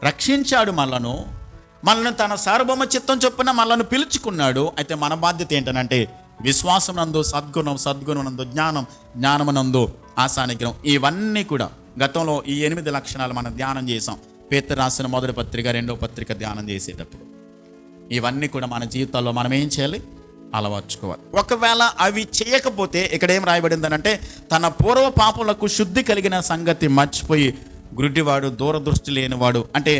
రక్షించాడు మనల్ని తన సార్వభౌమ చిత్తం చొప్పున మనల్ని పిలుచుకున్నాడు. అయితే మన బాధ్యత ఏంటనంటే, విశ్వాసమునందు సద్గుణమునందు జ్ఞానమునందు ఆశానిగ్రహం, ఇవన్నీ కూడా గతంలో ఈ 8 లక్షణాలు మనం ధ్యానం చేసాం. పేతురు రాసిన మొదటి పత్రిక 2వ పత్రిక ధ్యానం చేసేటప్పుడు ఇవన్నీ కూడా మన జీవితాల్లో మనం ఏం చేయాలి? అలవర్చుకోవాలి. ఒకవేళ అవి చేయకపోతే ఇక్కడ ఏం రాయబడిందనంటే, తన పూర్వ పాపములకు శుద్ధి కలిగిన సంగతి మర్చిపోయి గుడ్డివాడు దూరదృష్టి లేనివాడు. అంటే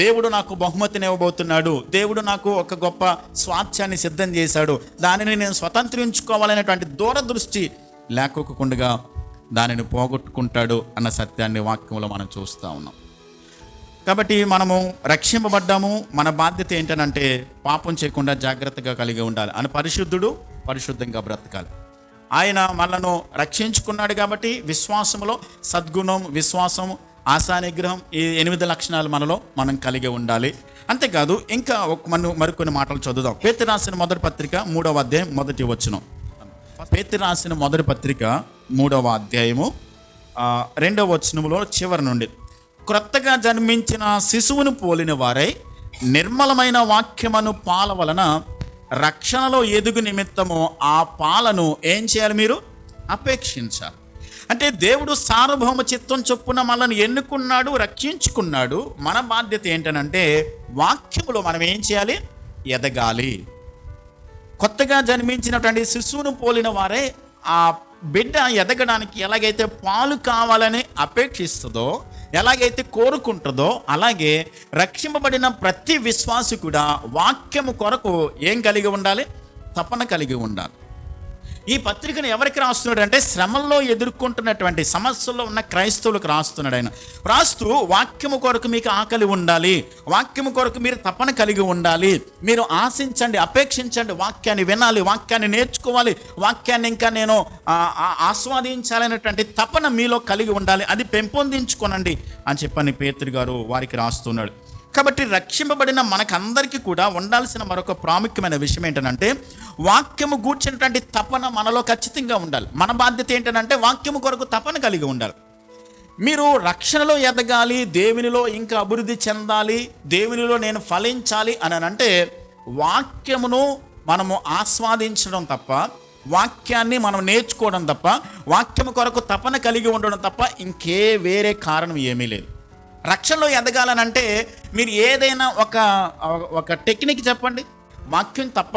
దేవుడు నాకు బహుమతిని ఇవ్వబోతున్నాడు, దేవుడు నాకు ఒక గొప్ప స్వాస్థ్యాన్ని సిద్ధం చేశాడు, దానిని నేను స్వతంత్రించుకోవాలనేటువంటి దూరదృష్టి లేకోకుండా దానిని పోగొట్టుకుంటాడు అన్న సత్యాన్ని వాక్యంలో మనం చూస్తూ ఉన్నాం. కాబట్టి మనము రక్షింపబడ్డాము. మన బాధ్యత ఏంటనంటే, పాపం చేయకుండా జాగ్రత్తగా కలిగి ఉండాలి. అని పరిశుద్ధంగా బ్రతకాలి. ఆయన మనను రక్షించుకున్నాడు కాబట్టి విశ్వాసములో విశ్వాసం ఆశానిగ్రహం, ఈ 8 లక్షణాలు మనం కలిగి ఉండాలి. అంతేకాదు, ఇంకా మరికొన్ని మాటలు చదువుదాం. పేతురు రాసిన మొదటి పత్రిక 3వ అధ్యాయం 1వ వచనం. పేతురు రాసిన మొదటి పత్రిక 3వ అధ్యాయము 2వ వచనములో చివరి నుండి, క్రొత్తగా జన్మించిన శిశువును పోలిన వారై నిర్మలమైన వాక్యమును పాల వలన రక్షణలో ఎదుగు నిమిత్తము ఆ పాలను ఏం చేయాలి? మీరు అపేక్షించాలి. అంటే దేవుడు సార్వభౌమ చిత్తం చొప్పున మనల్ని ఎన్నుకున్నాడు, రక్షించుకున్నాడు. మన బాధ్యత ఏంటనంటే, వాక్యములో మనం ఏం చేయాలి? ఎదగాలి. కొత్తగా జన్మించినటువంటి శిశువును పోలిన వారే ఆ బిడ్డ ఎదగడానికి ఎలాగైతే పాలు కావాలని అపేక్షిస్తుందో, ఎలాగైతే కోరుకుంటుందో, అలాగే రక్షింపబడిన ప్రతి విశ్వాసి కూడా వాక్యము కొరకు ఏం కలిగి ఉండాలి? తపన కలిగి ఉండాలి. ఈ పత్రికను ఎవరికి రాస్తున్నాడు అంటే, శ్రమల్లో ఎదుర్కొంటున్నటువంటి సమస్యల్లో ఉన్న క్రైస్తవులకు రాస్తున్నాడు. ఆయన రాస్తూ, వాక్యము కొరకు మీకు ఆకలి ఉండాలి, వాక్యము కొరకు మీరు తపన కలిగి ఉండాలి, మీరు ఆశించండి, అపేక్షించండి, వాక్యాన్ని వినాలి, వాక్యాన్ని నేర్చుకోవాలి, వాక్యాన్ని ఇంకా నేను ఆస్వాదించాలనేటువంటి తపన మీలో కలిగి ఉండాలి, అది పెంపొందించుకోనండి అని చెప్పని పేతురు గారు వారికి రాస్తున్నాడు. కాబట్టి రక్షింపబడిన మనకందరికీ కూడా ఉండాల్సిన మరొక ప్రాముఖ్యమైన విషయం ఏంటంటే, వాక్యము గూర్చినటువంటి తపన మనలో ఖచ్చితంగా ఉండాలి. మన బాధ్యత ఏంటంటే, వాక్యము కొరకు తపన కలిగి ఉండాలి. మీరు రక్షణలో ఎదగాలి, దేవునిలో ఇంకా అభివృద్ధి చెందాలి, దేవునిలో నేను ఫలించాలి అని అంటే, వాక్యమును మనము ఆస్వాదించడం తప్ప, వాక్యాన్ని మనం నేర్చుకోవడం తప్ప, వాక్యము కొరకు తపన కలిగి ఉండడం తప్ప ఇంకే వేరే కారణం ఏమీ లేదు. రక్షణలో ఎదగాలనంటే మీరు ఏదైనా ఒక టెక్నిక్ చెప్పండి, వాక్యం తప్ప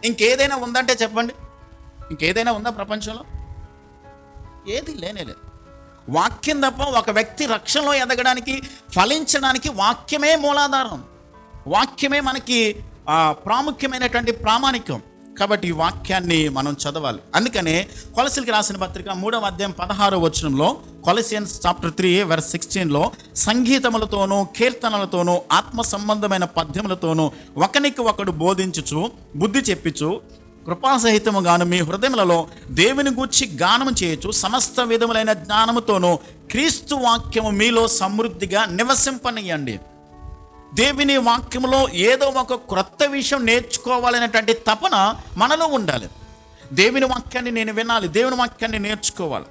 ఇంకేదైనా ఉందంటే చెప్పండి. ఇంకేదైనా ఉందా ప్రపంచంలో? ఏది లేనేలేదు. వాక్యం తప్ప ఒక వ్యక్తి రక్షణలో ఎదగడానికి, ఫలించడానికి వాక్యమే మూలాధారం, వాక్యమే మనకి ప్రాముఖ్యమైనటువంటి ప్రామాణికం. కాబట్టి ఈ వాక్యాన్ని మనం చదవాలి. అందుకనే కొలసీలకు రాసిన పత్రిక 3వ అధ్యాయం 16వ వచనంలో, కొలసియన్స్ చాప్టర్ 3 verse 16లో, సంగీతములతోనూ కీర్తనలతోనూ ఆత్మ సంబంధమైన పద్యములతోనూ ఒకనికి ఒకడు బోధించుచు బుద్ధి చెప్పించు కృపాసహితముగాను మీ హృదయములలో దేవుని గూర్చి గానము చేయొచ్చు సమస్త విధములైన జ్ఞానముతోనూ క్రీస్తు వాక్యము మీలో సమృద్ధిగా నివసింపనియండి. దేవుని వాక్యములో ఏదో ఒక క్రొత్త విషయం నేర్చుకోవాలనేటువంటి తపన మనలో ఉండాలి. దేవుని వాక్యాన్ని నేను వినాలి, దేవుని వాక్యాన్ని నేర్చుకోవాలి.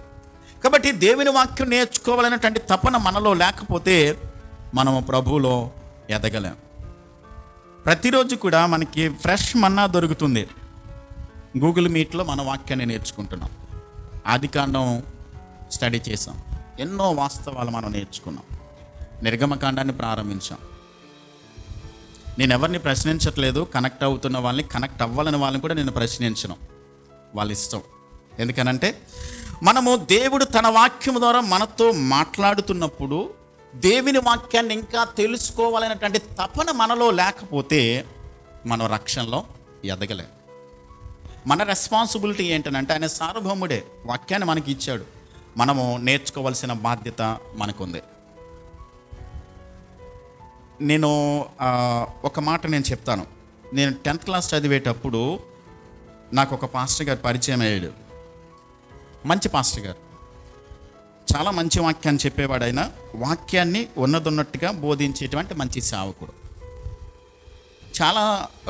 కాబట్టి దేవుని వాక్యం నేర్చుకోవాలనేటువంటి తపన మనలో లేకపోతే మనము ప్రభువులో ఎదగలేం. ప్రతిరోజు కూడా మనకి ఫ్రెష్ మన్నా దొరుకుతుంది. గూగుల్ మీట్లో మన వాక్యాన్ని నేర్చుకుంటున్నాం. ఆదికాండం స్టడీ చేసాం, ఎన్నో వాస్తవాలు మనం నేర్చుకున్నాం. నిర్గమకాండాన్ని ప్రారంభించాం. నేను ఎవరిని ప్రశ్నించట్లేదు, కనెక్ట్ అవుతున్న వాళ్ళని, కనెక్ట్ అవ్వాలని వాళ్ళని కూడా నేను ప్రశ్నించను, వాళ్ళ ఇష్టం. ఎందుకనంటే మనము దేవుడు తన వాక్యం ద్వారా మనతో మాట్లాడుతున్నప్పుడు దేవుని వాక్యాన్ని ఇంకా తెలుసుకోవాలనేటువంటి తపన మనలో లేకపోతే మనం రక్షణలో ఎదగలేం. మన రెస్పాన్సిబిలిటీ ఏంటంటే ఆయన సార్వభౌముడే, వాక్యాన్ని మనకి ఇచ్చాడు, మనము నేర్చుకోవాల్సిన బాధ్యత మనకుంది. నేను ఒక మాట నేను చెప్తాను. నేను 10th క్లాస్ చదివేటప్పుడు నాకు ఒక పాస్టర్ గారు పరిచయం అయ్యాడు. మంచి పాస్టర్ గారు, చాలా మంచి వాక్యాన్ని చెప్పేవాడు. ఆయన వాక్యాన్ని ఉన్నదన్నట్టుగా బోధించేటువంటి మంచి సేవకుడు. చాలా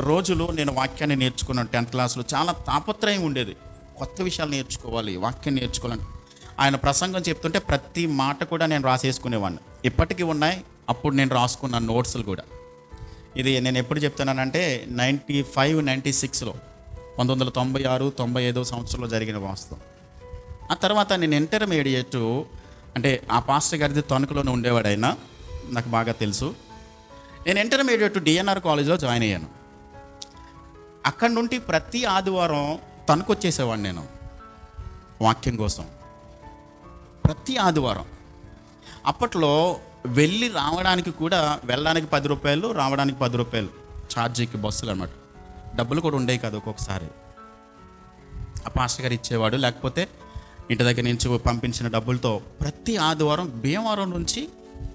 రోజులు నేను వాక్యాన్ని నేర్చుకున్నాను. 10th క్లాస్లో చాలా తాపత్రయం ఉండేది, కొత్త విషయాలు నేర్చుకోవాలి, వాక్యం నేర్చుకోవాలని. ఆయన ప్రసంగం చెప్తుంటే ప్రతి మాట కూడా నేను రాసేసుకునేవాడిని. ఇప్పటికీ ఉన్నాయి, అప్పుడు నేను రాసుకున్న నోట్స్లు కూడా. ఇది నేను ఎప్పుడు చెప్తున్నానంటే 96లో 1996-95 సంవత్సరంలో జరిగిన వాస్తవం. ఆ తర్వాత నేను ఇంటర్మీడియట్, అంటే ఆ పాస్టర్ గారిది తణుకులోనే ఉండేవాడు ఆయన, నాకు బాగా తెలుసు. నేను ఇంటర్మీడియట్ డిఎన్ఆర్ కాలేజ్లో జాయిన్ అయ్యాను. అక్కడి నుండి ప్రతి ఆదివారం తణుకు వచ్చేసేవాడిని నేను వాక్యం కోసం. ప్రతి ఆదివారం. అప్పట్లో వెళ్ళి రావడానికి కూడా, వెళ్ళడానికి 10 రూపాయలు, రావడానికి 10 రూపాయలు ఛార్జీకి బస్సులు అన్నమాట. డబ్బులు కూడా ఉండేవి కాదు. ఒక్కొక్కసారి ఆ పాస్టర్ గారు ఇచ్చేవాడు, లేకపోతే ఇంటి దగ్గర నుంచి పంపించిన డబ్బులతో ప్రతి ఆదివారం భీమవరం నుంచి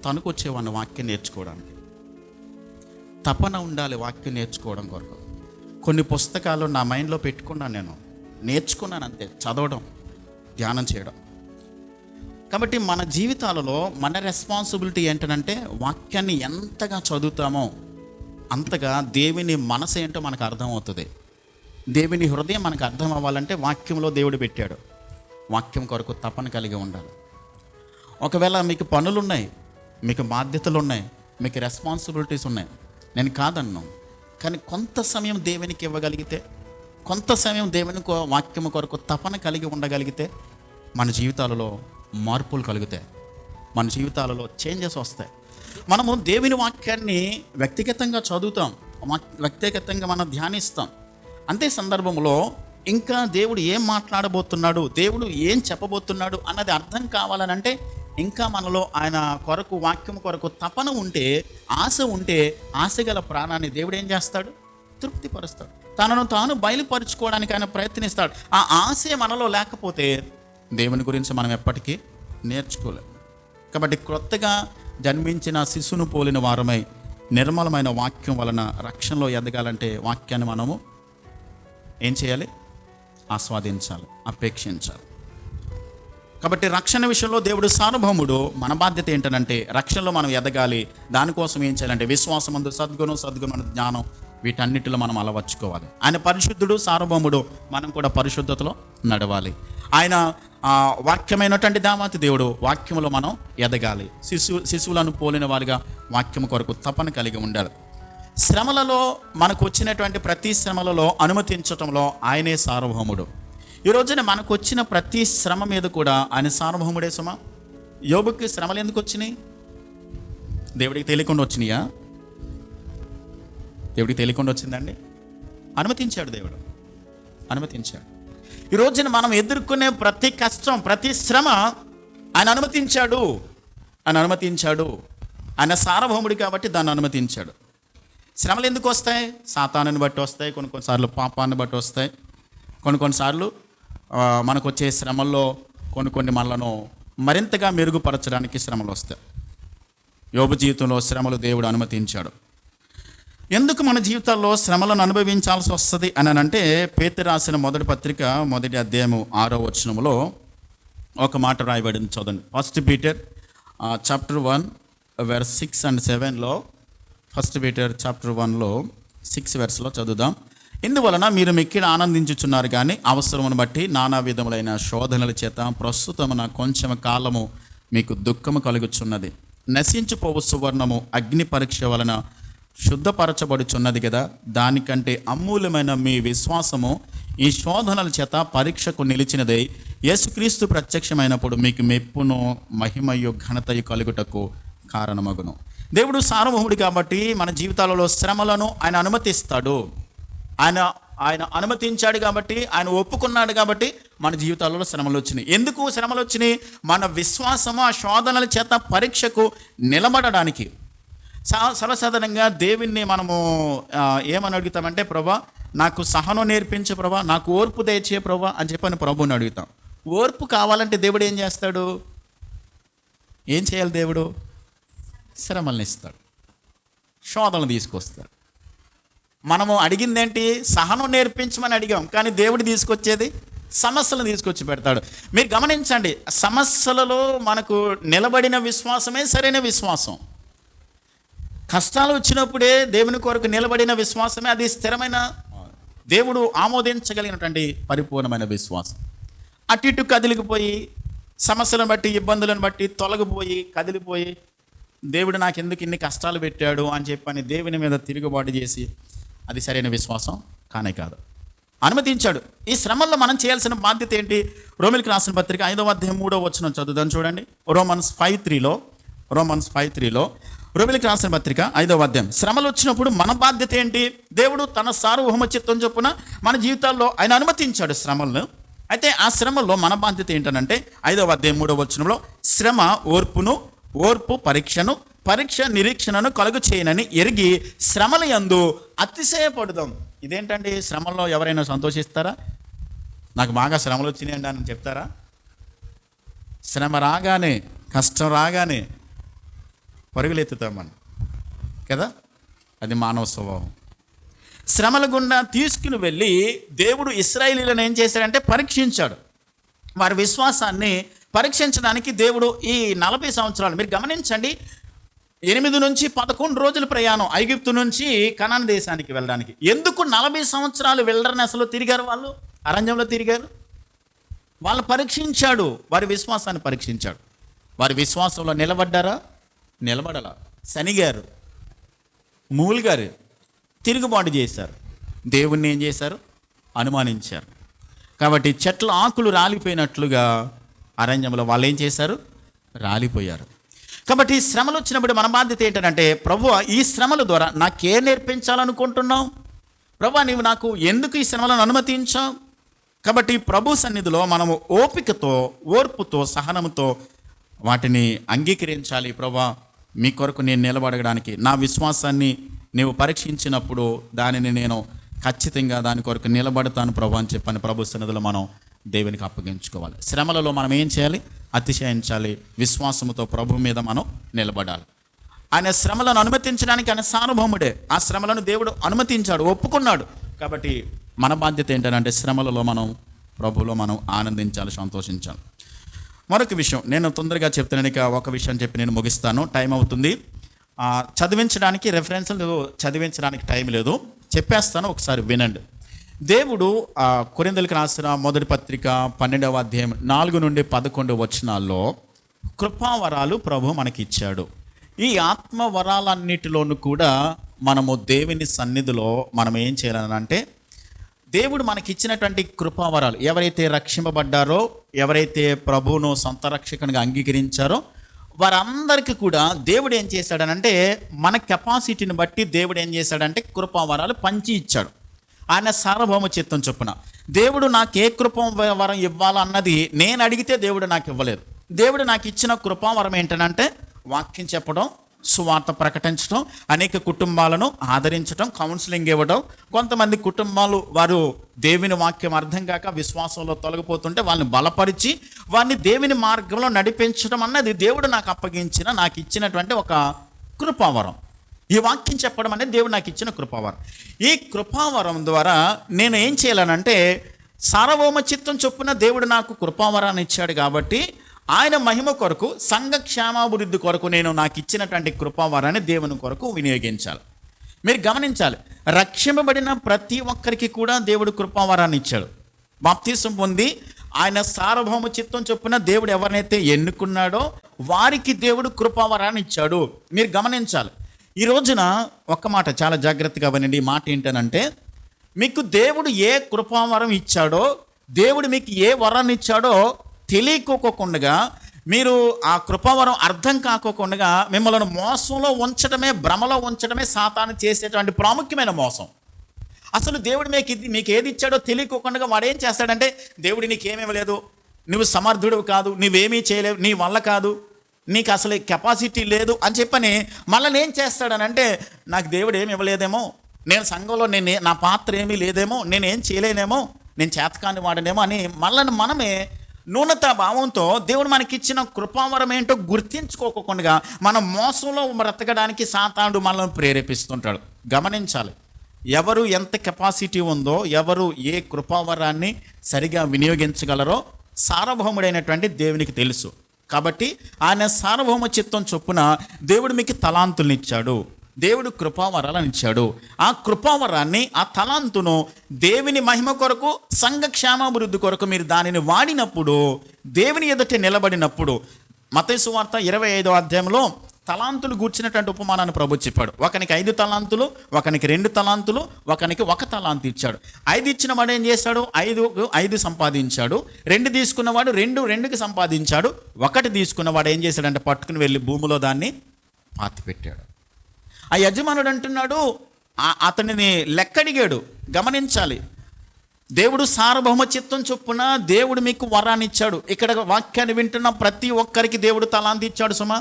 తణుకు వచ్చేవాడిని వాక్యం నేర్చుకోవడానికి. తపన ఉండాలి వాక్యం నేర్చుకోవడం కొరకు. కొన్ని పుస్తకాలు నా మైండ్లో పెట్టుకున్నాను, నేను నేర్చుకున్నాను అంతే, చదవడం, ధ్యానం చేయడం. కాబట్టి మన జీవితాలలో మన రెస్పాన్సిబిలిటీ ఏంటంటే వాక్యాన్ని ఎంతగా చదువుతామో అంతగా దేవుని మనసు ఏంటో మనకు అర్థమవుతుంది. దేవుని హృదయం మనకు అర్థం అవ్వాలంటే వాక్యంలో దేవుడు పెట్టాడు. వాక్యం కొరకు తపన కలిగి ఉండాలి. ఒకవేళ మీకు పనులు ఉన్నాయి, మీకు బాధ్యతలు ఉన్నాయి, మీకు రెస్పాన్సిబిలిటీస్ ఉన్నాయి, నేను కాదన్ను. కానీ కొంత సమయం దేవునికి ఇవ్వగలిగితే, కొంత సమయం దేవుని వాక్యం కొరకు తపన కలిగి ఉండగలిగితే మన జీవితాలలో మార్పులు కలుగుతాయి, మన జీవితాలలో చేంజెస్ వస్తాయి. మనము దేవుని వాక్యాన్ని వ్యక్తిగతంగా చదువుతాం, వ్యక్తిగతంగా మనం ధ్యానిస్తాం. అంతే సందర్భంలో ఇంకా దేవుడు ఏం మాట్లాడబోతున్నాడు, దేవుడు ఏం చెప్పబోతున్నాడు అన్నది అర్థం కావాలనంటే ఇంకా మనలో ఆయన కొరకు, వాక్యం కొరకు తపన ఉంటే, ఆశ ఉంటే, ఆశగల ప్రాణాన్ని దేవుడు ఏం చేస్తాడు? తృప్తిపరుస్తాడు. తనను తాను బయలుపరుచుకోవడానికి ఆయన ప్రయత్నిస్తాడు. ఆ ఆశ మనలో లేకపోతే దేవుని గురించి మనం ఎప్పటికీ నేర్చుకోలేం. కాబట్టి క్రొత్తగా జన్మించిన శిశువును పోలిన వారమై నిర్మలమైన వాక్యం వలన రక్షణలో ఎదగాలంటే వాక్యాన్ని మనము ఏం చేయాలి? ఆస్వాదించాలి, అపేక్షించాలి. కాబట్టి రక్షణ విషయంలో దేవుడు సార్వభౌముడు. మన బాధ్యత ఏంటంటే రక్షణలో మనం ఎదగాలి. దానికోసం ఏం చేయాలంటే విశ్వాసమందు సద్గుణం జ్ఞానం, వీటన్నిటిలో మనం అలవర్చుకోవాలి. ఆయన పరిశుద్ధుడు, సార్వభౌముడు, మనం కూడా పరిశుద్ధతలో నడవాలి. ఆయన వాక్యమైనటువంటి దేవాతి దేవుడు, వాక్యములో మనం ఎదగాలి. శిశువులను పోలిన వారిగా వాక్యము కొరకు తపన కలిగి ఉండాలి. శ్రమలలో మనకు వచ్చినటువంటి ప్రతి శ్రమలలో అనుమతించటంలో ఆయనే సార్వభౌముడు. ఈ రోజున మనకు వచ్చిన ప్రతి శ్రమ మీద కూడా ఆయన సార్వభౌముడే. సుమా, యోబుకి శ్రమలు ఎందుకు వచ్చినాయి? దేవుడికి తెలియకుండా వచ్చినాయా? దేవుడికి తెలియకుండా వచ్చిందండి? అనుమతించాడు, దేవుడు అనుమతించాడు. ఈ రోజున మనం ఎదుర్కొనే ప్రతి కష్టం, ప్రతి శ్రమ ఆయన అనుమతించాడు. ఆయన సార్వభౌముడు కాబట్టి దాన్ని అనుమతించాడు. శ్రమలు ఎందుకు వస్తాయి? సాతానుని బట్టి వస్తాయి, కొన్నిసార్లు పాపాన్ని బట్టి వస్తాయి, కొన్నిసార్లు మనకు వచ్చే శ్రమల్లో కొన్ని మనలను మరింతగా మెరుగుపరచడానికి శ్రమలు వస్తాయి. యోబు జీవితంలో శ్రమలు దేవుడు అనుమతించాడు. ఎందుకు మన జీవితాల్లో శ్రమలను అనుభవించాల్సి వస్తుంది అని అంటే, పేతురు రాసిన మొదటి పత్రిక 1వ అధ్యాయము 6వ వచనములో ఒక మాట రాయబడింది, చదవండి. 1 పీటర్ చాప్టర్ 1 verse 6 and 7లో, 1 పీటర్ చాప్టర్ 1లో 6 వెర్స్లో చదువుదాం. ఇందువలన మీరు మిక్కిలి ఆనందించుచున్నారు, కానీ అవసరమును బట్టి నానా విధములైన శోధనల చేత ప్రస్తుతమున కొంచెం కాలము మీకు దుఃఖము కలుగుచున్నది. నశించిపోవు సువర్ణము అగ్ని పరీక్ష వలన శుద్ధపరచబడుచున్నది కదా, దానికంటే అమూల్యమైన మీ విశ్వాసము ఈ శోధనల చేత పరీక్షకు నిలిచినదై యేసుక్రీస్తు ప్రత్యక్షమైనప్పుడు మీకు మెప్పును మహిమయు ఘనతయు కలుగుటకు కారణమగును. దేవుడు సార్వభౌముడు కాబట్టి మన జీవితాలలో శ్రమలను ఆయన అనుమతిస్తాడు. ఆయన అనుమతించాడు కాబట్టి, ఆయన ఒప్పుకున్నాడు కాబట్టి మన జీవితాలలో శ్రమలు వచ్చినాయి. ఎందుకు శ్రమలు వచ్చినాయి? మన విశ్వాసము ఆ శోధనల చేత పరీక్షకు నిలబడడానికి. సర్వసాధారణంగా దేవుణ్ణి మనము ఏమని అడుగుతామంటే, ప్రభా నాకు సహనం నేర్పించు ప్రభా, నాకు ఓర్పు దయచే ప్రభా అని చెప్పని ప్రభుని అడుగుతాం. ఓర్పు కావాలంటే దేవుడు ఏం చేస్తాడు? ఏం చేయాలి? దేవుడు శ్రమలను ఇస్తాడు, శోధనలు తీసుకొస్తాడు. మనము అడిగిందేంటి? సహనం నేర్పించమని అడిగాం, కానీ దేవుడు తీసుకొచ్చేది సమస్యలను తీసుకొచ్చి పెడతాడు. మీరు గమనించండి, సమస్యలలో మనకు నిలబడిన విశ్వాసమే సరైన విశ్వాసం. కష్టాలు వచ్చినప్పుడే దేవుని కొరకు నిలబడిన విశ్వాసమే అది స్థిరమైన, దేవుడు ఆమోదించగలిగినటువంటి పరిపూర్ణమైన విశ్వాసం. అటు ఇటు కదిలిపోయి, సమస్యలను బట్టి ఇబ్బందులను బట్టి తొలగిపోయి కదిలిపోయి, దేవుడు నాకు ఎందుకు ఇన్ని కష్టాలు పెట్టాడు అని చెప్పని దేవుని మీద తిరుగుబాటు చేసి, అది సరైన విశ్వాసం కానే కాదు. అనుమతించాడు. ఈ శ్రమల్లో మనం చేయాల్సిన బాధ్యత ఏంటి? రోమిలికి రాసిన పత్రిక 5వ అధ్యాయం 3వ వచనం చదువుదాం చూడండి. రోమన్స్ 5:3లో రోమిలికి రాసిన పత్రిక 5వ అధ్యాయం. శ్రమలు వచ్చినప్పుడు మన బాధ్యత ఏంటి? దేవుడు తన సార్వభౌమ చిత్తం చొప్పున మన జీవితాల్లో ఆయన అనుమతించాడు శ్రమలను. అయితే ఆ శ్రమల్లో మన బాధ్యత ఏంటనంటే 5వ అధ్యాయం 3వ వచనంలో, శ్రమ ఓర్పును, ఓర్పు పరీక్షను, పరీక్ష నిరీక్షణను కలుగు చేయనని ఎరిగి శ్రమల యందు అతిశయపడదాం. ఇదేంటండి? శ్రమల్లో ఎవరైనా సంతోషిస్తారా? నాకు బాగా శ్రమలు వచ్చినాయండి అని చెప్తారా? శ్రమ రాగానే, కష్టం రాగానే పరుగులెత్తుతాం మనం కదా. అది మానవ స్వభావం. శ్రమల గుండా తీసుకుని వెళ్ళి దేవుడు ఇశ్రాయేలీయులను ఏం చేశాడంటే పరీక్షించాడు. వారి విశ్వాసాన్ని పరీక్షించడానికి దేవుడు ఈ 40 సంవత్సరాలు, మీరు గమనించండి, 8 నుంచి 11 రోజుల ప్రయాణం ఐగుప్తు నుంచి కనాను దేశానికి వెళ్ళడానికి. ఎందుకు 40 సంవత్సరాలు వెళ్ళరని అసలు తిరిగారు? వాళ్ళు అరణ్యంలో తిరిగారు. వాళ్ళు పరీక్షించాడు, వారి విశ్వాసాన్ని పరీక్షించాడు. వారి విశ్వాసంలో నిలబడ్డారా? నిలబడలా. శనిగారు, మూలుగారు, తిరుగుబాటు చేశారు. దేవుణ్ణి ఏం చేశారు? అనుమానించారు. కాబట్టి చెట్ల ఆకులు రాలిపోయినట్లుగా అరణ్యంలో వాళ్ళు ఏం చేశారు? రాలిపోయారు. కాబట్టి శ్రమలు వచ్చినప్పుడు మన బాధ్యత ఏంటంటే, ప్రభువా ఈ శ్రమల ద్వారా నాకేం నేర్పించాలనుకుంటున్నావు? ప్రభువా నీవు నాకు ఎందుకు ఈ శ్రమలను అనుమతించావు? కాబట్టి ప్రభు సన్నిధిలో మనము ఓపికతో, ఓర్పుతో, సహనముతో వాటిని అంగీకరించాలి. ప్రభువా మీ కొరకు నేను నిలబడడానికి, నా విశ్వాసాన్ని నీవు పరీక్షించినప్పుడు దానిని నేను ఖచ్చితంగా దాని కొరకు నిలబడతాను ప్రభు అని చెప్పని ప్రభు సన్నిధిలో మనం దేవునికి అప్పగించుకోవాలి. శ్రమలలో మనం ఏం చేయాలి? అతిశయించాలి. విశ్వాసముతో ప్రభు మీద మనం నిలబడాలి. ఆయన శ్రమలను అనుమతించడానికి ఆయన సార్వభౌముడే. ఆ శ్రమలను దేవుడు అనుమతించాడు, ఒప్పుకున్నాడు. కాబట్టి మన బాధ్యత ఏంటంటే శ్రమలలో మనం ప్రభువులో మనం ఆనందించాలి, సంతోషించాలి. మరొక విషయం నేను తొందరగా చెప్తున్నాను, ఇక ఒక విషయం చెప్పి నేను ముగిస్తాను, టైం అవుతుంది. చదివించడానికి రెఫరెన్స్లు చదివించడానికి టైం లేదు, చెప్పేస్తాను, ఒకసారి వినండి. దేవుడు కొరింథీయులకు రాసిన మొదటి పత్రిక 12వ అధ్యాయం 4 నుండి 11 వచనాల్లో కృపావరాలు ప్రభు మనకి ఇచ్చాడు. ఈ ఆత్మ వరాలన్నిటిలోనూ కూడా మనము దేవుని సన్నిధిలో మనం ఏం చేయాలంటే, దేవుడు మనకి ఇచ్చినటువంటి కృపావరాలు, ఎవరైతే రక్షింపబడ్డారో, ఎవరైతే ప్రభువును సొంత రక్షకునిగా అంగీకరించారో వారందరికీ కూడా దేవుడు ఏం చేశాడనంటే, మన కెపాసిటీని బట్టి దేవుడు ఏం చేశాడంటే కృపావరాలు పంచి ఇచ్చాడు. ఆయన సార్వభౌమ చిత్తం చొప్పున దేవుడు నాకు ఏ కృపావరం ఇవ్వాలన్నది నేను అడిగితే దేవుడు నాకు ఇవ్వలేదు. దేవుడు నాకు ఇచ్చిన కృపావరం ఏంటనంటే వాక్యం చెప్పడం, సువార్త ప్రకటించడం, అనేక కుటుంబాలను ఆదరించడం, కౌన్సిలింగ్ ఇవ్వడం. కొంతమంది కుటుంబాలు వారు దేవుని వాక్యం అర్థం కాక విశ్వాసంలో తొలగిపోతుంటే వాళ్ళని బలపరిచి వారిని దేవుని మార్గంలో నడిపించడం అన్నది దేవుడు నాకు అప్పగించిన, నాకు ఇచ్చినటువంటి ఒక కృపావరం. ఈ వాక్యం చెప్పడం అనేది దేవుడు నాకు ఇచ్చిన కృపావరం. ఈ కృపావరం ద్వారా నేను ఏం చేయాలనంటే, సార్వభౌమ చిత్తం చొప్పున దేవుడు నాకు కృపావరాన్ని ఇచ్చాడు కాబట్టి ఆయన మహిమ కొరకు, సంఘ క్షేమాభివృద్ధి కొరకు నేను నాకు ఇచ్చినటువంటి కృపావరాన్ని దేవుని కొరకు వినియోగించాలి. మీరు గమనించాలి, రక్షింపబడిన ప్రతి ఒక్కరికి కూడా దేవుడు కృపావరాన్ని ఇచ్చాడు. బాప్తీసం పొంది ఆయన సార్వభౌమ చిత్తం చొప్పున దేవుడు ఎవరినైతే ఎన్నుకున్నాడో వారికి దేవుడు కృపావరాన్ని ఇచ్చాడు. మీరు గమనించాలి, ఈ రోజున ఒక్క మాట చాలా జాగ్రత్తగా వినండి. ఈ మాట ఏంటనంటే, మీకు దేవుడు ఏ కృపావరం ఇచ్చాడో, దేవుడు మీకు ఏ వరాన్ని ఇచ్చాడో తెలియకోకుండా, మీరు ఆ కృపావరం అర్థం కాకోకుండా మిమ్మల్ని మోసంలో ఉంచడమే, భ్రమలో ఉంచడమే సాతాను చేసేటువంటి ప్రాముఖ్యమైన మోసం. అసలు దేవుడు మీకు ఏది ఇచ్చాడో తెలియకోకుండా వాడు ఏం చేస్తాడంటే, దేవుడు నీకేమీ ఇవ్వలేదు, నువ్వు సమర్థుడు కాదు, నువ్వేమీ చేయలేవు, నీ వల్ల కాదు, నీకు అసలు కెపాసిటీ లేదు అని చెప్పని మళ్ళీ ఏం చేస్తాడనంటే, నాకు దేవుడు ఏమి ఇవ్వలేదేమో, నేను సంఘంలో నా పాత్ర ఏమీ లేదేమో, నేనేం చేయలేనేమో, నేను చేతకాని వాడనేమో అని మనమే న్యూనత భావంతో దేవుడు మనకిచ్చిన కృపావరం ఏంటో గుర్తించుకోకుండా మనం మోసంలో బ్రతకడానికి సాతానుడు మనల్ని ప్రేరేపిస్తుంటాడు. గమనించాలి, ఎవరు ఎంత కెపాసిటీ ఉందో, ఎవరు ఏ కృపావరాన్ని సరిగా వినియోగించగలరో సార్వభౌముడైనటువంటి దేవునికి తెలుసు. కాబట్టి ఆయన సార్వభౌమ చిత్తం చొప్పున దేవుడు మీకు తలాంతుల్ని ఇచ్చాడు, దేవుడు కృపావరాలను ఇచ్చాడు. ఆ కృపావరాన్ని, ఆ తలాంతును దేవుని మహిమ కొరకు, సంఘ క్షేమాభివృద్ధి కొరకు మీరు దానిని వాడినప్పుడు, దేవుని ఎదుట నిలబడినప్పుడు, మత్తయి సువార్త 25వ అధ్యాయంలో తలాంతులు గూర్చినటువంటి ఉపమానాన్ని ప్రభు చెప్పాడు. ఒకనికి 5 తలాంతులు, ఒకనికి 2 తలాంతులు, ఒకనికి 1 తలాంతు ఇచ్చాడు. 5 ఇచ్చిన వాడు ఏం చేశాడు? 5 సంపాదించాడు. 2 తీసుకున్నవాడు 2కి సంపాదించాడు. 1 తీసుకున్నవాడు ఏం చేశాడంటే పట్టుకుని వెళ్ళి భూమిలో దాన్ని పాతిపెట్టాడు. ఆ యజమానుడు అంటున్నాడు, అతనిని లెక్కడిగాడు. గమనించాలి, దేవుడు సార్వభౌమ చిత్తం చొప్పున దేవుడు మీకు వరాన్ని ఇచ్చాడు. ఇక్కడ వాక్యాన్ని వింటున్న ప్రతి ఒక్కరికి దేవుడు తలాంతి ఇచ్చాడు సుమా.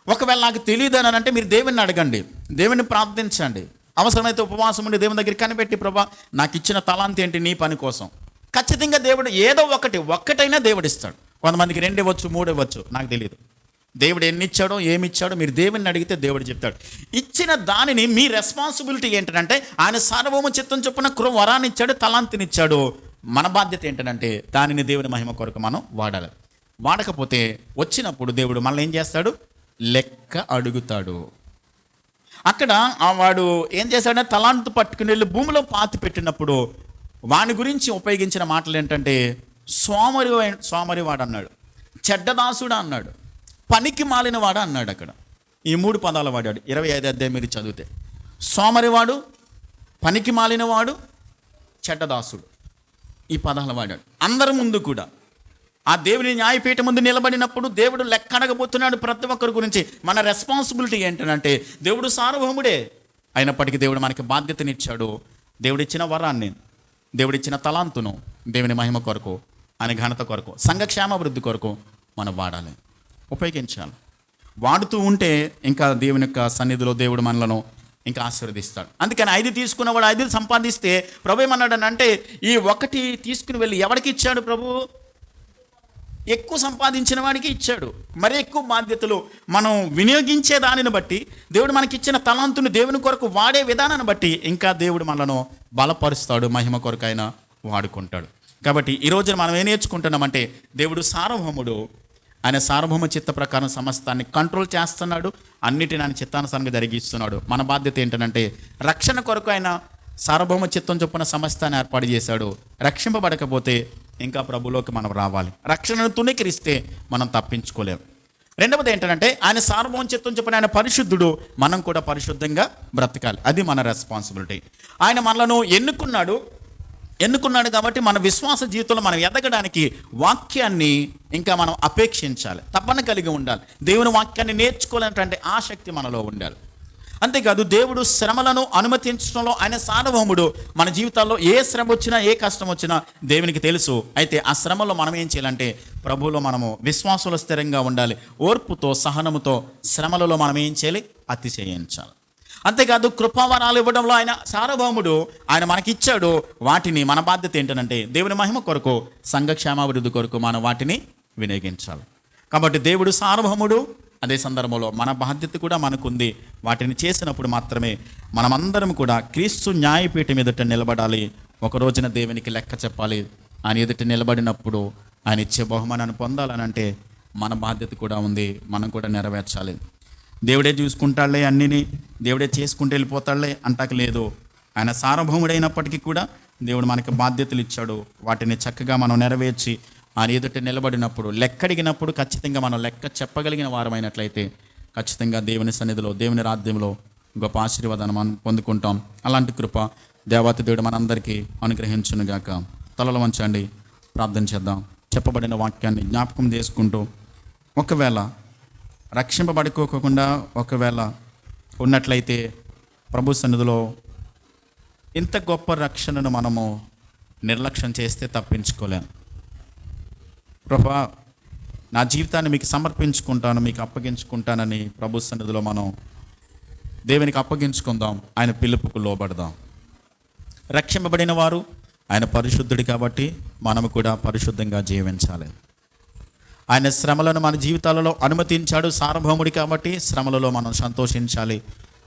ఒకవేళ నాకు తెలియదు అని అంటే మీరు దేవుని అడగండి, దేవుని ప్రార్థించండి. అవసరమైతే ఉపవాసం ఉండి దేవుని దగ్గర కనిపెట్టి, ప్రభా నాకు ఇచ్చిన తలాంతి ఏంటి నీ పని కోసం. ఖచ్చితంగా దేవుడు ఏదో ఒక్కటైనా దేవుడు ఇస్తాడు. కొంతమందికి 2 ఇవ్వచ్చు, 3 ఇవ్వచ్చు, నాకు తెలియదు. దేవుడు ఎన్ని ఇచ్చాడో, ఏమి ఇచ్చాడో మీరు దేవుని అడిగితే దేవుడు చెప్తాడు. ఇచ్చిన దానిని మీ రెస్పాన్సిబిలిటీ ఏంటంటే, ఆయన సార్వభౌమ చిత్తం చొప్పున వరాన్ని ఇచ్చాడు, తలాంతినిచ్చాడు. మన బాధ్యత ఏంటంటే దానిని దేవుని మహిమ కొరకు మనం వాడాలి. వాడకపోతే వచ్చినప్పుడు దేవుడు మళ్ళీ ఏం చేస్తాడు? లెక్క అడుగుతాడు. అక్కడ వాడు ఏం చేశాడంటే తలాంతు పట్టుకుని వెళ్ళి భూమిలో పాతి పెట్టినప్పుడు వాని గురించి ఉపయోగించిన మాటలు ఏంటంటే, సోమరివాడు అన్నాడు, చెడ్డదాసుడు అన్నాడు, పనికి మాలినవాడు అన్నాడు. అక్కడ ఈ 3 పదాలు వాడాడు. 25 అధ్యాయం మీరు చదివితే, సోమరివాడు, పనికి మాలినవాడు, చెడ్డదాసుడు, ఈ పదాలు వాడాడు. అందరి ముందు కూడా ఆ దేవుని న్యాయపీఠ ముందు నిలబడినప్పుడు దేవుడు లెక్క అడగబోతున్నాడు ప్రతి ఒక్కరి గురించి. మన రెస్పాన్సిబిలిటీ ఏంటంటే, దేవుడు సార్వభౌముడే అయినప్పటికీ దేవుడు మనకి బాధ్యతనిచ్చాడు. దేవుడిచ్చిన వరాన్ని, దేవుడిచ్చిన తలాంతును దేవుని మహిమ కొరకు, ఆయన ఘనత కొరకు, సంఘ క్షేమాభివృద్ధి కొరకు మనం వాడాలి, ఉపయోగించాలి. వాడుతూ ఉంటే ఇంకా దేవుని యొక్క సన్నిధిలో దేవుడు మనలను ఇంకా ఆశీర్వదిస్తాడు. అందుకని 5 తీసుకున్నవాడు 5 సంపాదిస్తే ప్రభు ఏమన్నాడు అంటే, ఈ 1 తీసుకుని వెళ్ళి ఎవరికి ఇచ్చాడు? ప్రభు ఎక్కువ సంపాదించిన వాడికి ఇచ్చాడు. మరి ఎక్కువ బాధ్యతలు మనం వినియోగించే దానిని బట్టి, దేవుడు మనకిచ్చిన తలాంతుని దేవుని కొరకు వాడే విధానాన్ని బట్టి ఇంకా దేవుడు మనను బలపరుస్తాడు, మహిమ కొరకు ఆయన వాడుకుంటాడు. కాబట్టి ఈ రోజున మనం ఏం నేర్చుకుంటున్నామంటే, దేవుడు సార్వభౌముడు, ఆయన సార్వభౌమ చిత్త ప్రకారం సమస్తాన్ని కంట్రోల్ చేస్తున్నాడు, అన్నిటిని ఆయన చిత్తానుసారంగా జరిగిస్తున్నాడు. మన బాధ్యత ఏంటంటే, రక్షణ కొరకు ఆయన సార్వభౌమ చిత్తం చొప్పున సమస్తాన్ని ఏర్పాటు చేశాడు. రక్షింపబడకపోతే ఇంకా ప్రభులోకి మనం రావాలి. రక్షణను తుణీకరిస్తే మనం తప్పించుకోలేము. రెండవది ఏంటంటే, ఆయన సార్వభౌమ చిత్తం చొప్పున ఆయన పరిశుద్ధుడు, మనం కూడా పరిశుద్ధంగా బ్రతకాలి. అది మన రెస్పాన్సిబిలిటీ. ఆయన మనలను ఎన్నుకున్నాడు కాబట్టి మన విశ్వాస జీవితంలో మనం ఎదగడానికి వాక్యాన్ని ఇంకా మనం అపేక్షించాలి, తపన కలిగి ఉండాలి. దేవుని వాక్యాన్ని నేర్చుకోవాలనేటువంటి ఆసక్తి మనలో ఉండాలి. అంతేకాదు, దేవుడు శ్రమలను అనుమతించడంలో ఆయన సార్వభౌముడు. మన జీవితాల్లో ఏ శ్రమ వచ్చినా, ఏ కష్టం వచ్చినా దేవునికి తెలుసు. అయితే ఆ శ్రమలో మనం ఏం చేయాలంటే, ప్రభువులో మనము విశ్వాసంలో స్థిరంగా ఉండాలి. ఓర్పుతో, సహనముతో శ్రమలలో మనం ఏం చేయాలి? అతిశయించాలి. అంతేకాదు, కృపావరాలు ఇవ్వడంలో ఆయన సార్వభౌముడు, ఆయన మనకిచ్చాడు. వాటిని మన బాధ్యత ఏంటంటే, దేవుని మహిమ కొరకు, సంఘ క్షేమాభివృద్ధి కొరకు మనం వాటిని వినియోగించాలి. కాబట్టి దేవుడు సార్వభౌముడు, అదే సందర్భంలో మన బాధ్యత కూడా మనకుంది. వాటిని చేసినప్పుడు మాత్రమే మనమందరం కూడా క్రీస్తు న్యాయపీఠం ఎదుట నిలబడాలి. ఒక రోజున దేవునికి లెక్క చెప్పాలి. ఆయన ఎదుట నిలబడినప్పుడు ఆయన ఇచ్చే బహుమానాన్ని పొందాలని అంటే మన బాధ్యత కూడా ఉంది, మనం కూడా నెరవేర్చాలి. దేవుడే చూసుకుంటాడులే, అన్నిని దేవుడే చేసుకుంటూ వెళ్ళిపోతాడులే అంటాక లేదు. ఆయన సార్వభౌముడైనప్పటికీ కూడా దేవుడు మనకి బాధ్యతలు ఇచ్చాడు. వాటిని చక్కగా మనం నెరవేర్చి ఆయన ఎదుట నిలబడినప్పుడు, లెక్క అడిగినప్పుడు ఖచ్చితంగా మనం లెక్క చెప్పగలిగిన వారమైనట్లయితే ఖచ్చితంగా దేవుని సన్నిధిలో, దేవుని రాజ్యంలో గొప్ప ఆశీర్వాదాన్ని మనం పొందుకుంటాం. అలాంటి కృప దేవాతి దేవుడు మనందరికీ అనుగ్రహించునుగాక. తలలు వంచండి, ప్రార్థన చేద్దాం. చెప్పబడిన వాక్యాన్ని జ్ఞాపకం చేసుకుంటూ, ఒకవేళ రక్షింపబడుకోకుండా ఒకవేళ ఉన్నట్లయితే ప్రభు సన్నిధిలో ఇంత గొప్ప రక్షణను మనము నిర్లక్ష్యం చేస్తే తప్పించుకోలేం. ప్రభా, నా జీవితాన్ని మీకు సమర్పించుకుంటాను, మీకు అప్పగించుకుంటానని ప్రభు సన్నిధిలో మనం దేవునికి అప్పగించుకుందాం. ఆయన పిలుపుకు లోబడదాం. రక్షింపబడిన వారు ఆయన పరిశుద్ధుడు కాబట్టి మనము కూడా పరిశుద్ధంగా జీవించాలి. ఆయన శ్రమలను మన జీవితాలలో అనుమతించాడు, సార్వభౌముడి కాబట్టి శ్రమలలో మనం సంతోషించాలి.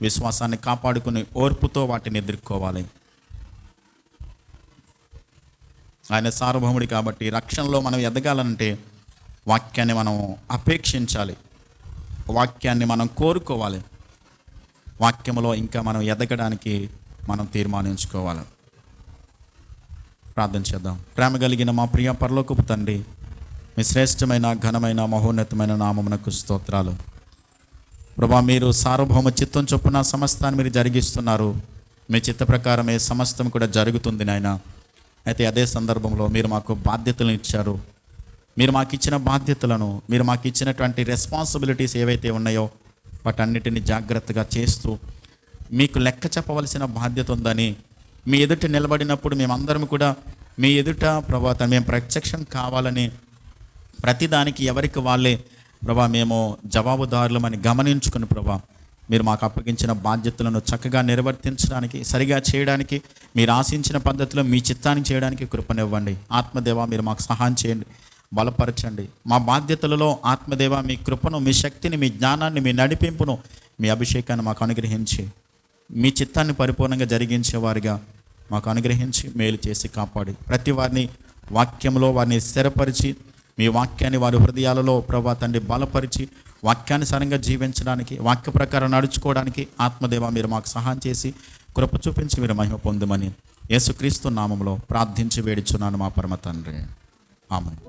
విశ్వాసాన్ని కాపాడుకుని ఓర్పుతో వాటిని ఎదుర్కోవాలి. ఆయన సార్వభౌముడి కాబట్టి రక్షణలో మనం ఎదగాలంటే వాక్యాన్ని మనం అపేక్షించాలి, వాక్యాన్ని మనం కోరుకోవాలి, వాక్యములో ఇంకా మనం ఎదగడానికి మనం తీర్మానించుకోవాలి. ప్రార్థన చేద్దాం. ప్రేమ కలిగిన మా ప్రియ పరలోకపు తండ్రి, మీ శ్రేష్టమైన ఘనమైన మహోన్నతమైన నామమునకు స్తోత్రాలు. ప్రభా, మీరు సార్వభౌమ చిత్తం చొప్పున సమస్తాన్ని మీరు జరిగిస్తున్నారు. మీ చిత్త ప్రకారమే సమస్తం కూడా జరుగుతుంది నాయన. అయితే అదే సందర్భంలో మీరు మాకు బాధ్యతలను ఇచ్చారు. మీరు మాకు ఇచ్చిన బాధ్యతలను, మీరు మాకు ఇచ్చినటువంటి రెస్పాన్సిబిలిటీస్ ఏవైతే ఉన్నాయో వాటన్నిటిని జాగ్రత్తగా చేస్తూ మీకు లెక్క చెప్పవలసిన బాధ్యత ఉందని మీ ఎదుట నిలబడినప్పుడు మేమందరం కూడా మీ ఎదుట ప్రభా మేము ప్రత్యక్షం కావాలని ప్రతిదానికి ఎవరికి వాళ్ళే ప్రభా మేము జవాబుదారులమని గమనించుకుని ప్రభా మీరు మాకు అప్పగించిన బాధ్యతలను చక్కగా నిర్వర్తించడానికి, సరిగా చేయడానికి, మీరు ఆశించిన పద్ధతిలో మీ చిత్తాన్ని చేయడానికి కృపనివ్వండి. ఆత్మదేవ, మీరు మాకు సహాయం చేయండి, బలపరచండి. మా బాధ్యతలలో ఆత్మదేవ మీ కృపను, మీ శక్తిని, మీ జ్ఞానాన్ని, మీ నడిపింపును, మీ అభిషేకాన్ని మాకు అనుగ్రహించి మీ చిత్తాన్ని పరిపూర్ణంగా జరిగించేవారిగా మాకు అనుగ్రహించి మేలు చేసి కాపాడి ప్రతి వారిని వాక్యంలో వారిని స్థిరపరిచి మీ వాక్యాన్ని వారి హృదయాలలో ప్రభా తండ్రి బలపరిచి వాక్యానుసారంగా జీవించడానికి, వాక్య ప్రకారం నడుచుకోవడానికి ఆత్మదేవ మీరు మాకు సహాయం చేసి కృప చూపించి మీరు మహిమ పొందమని యేసుక్రీస్తు నామములో ప్రార్థించి వేడుచున్నాను మా పరమ తండ్రి. ఆమేన్.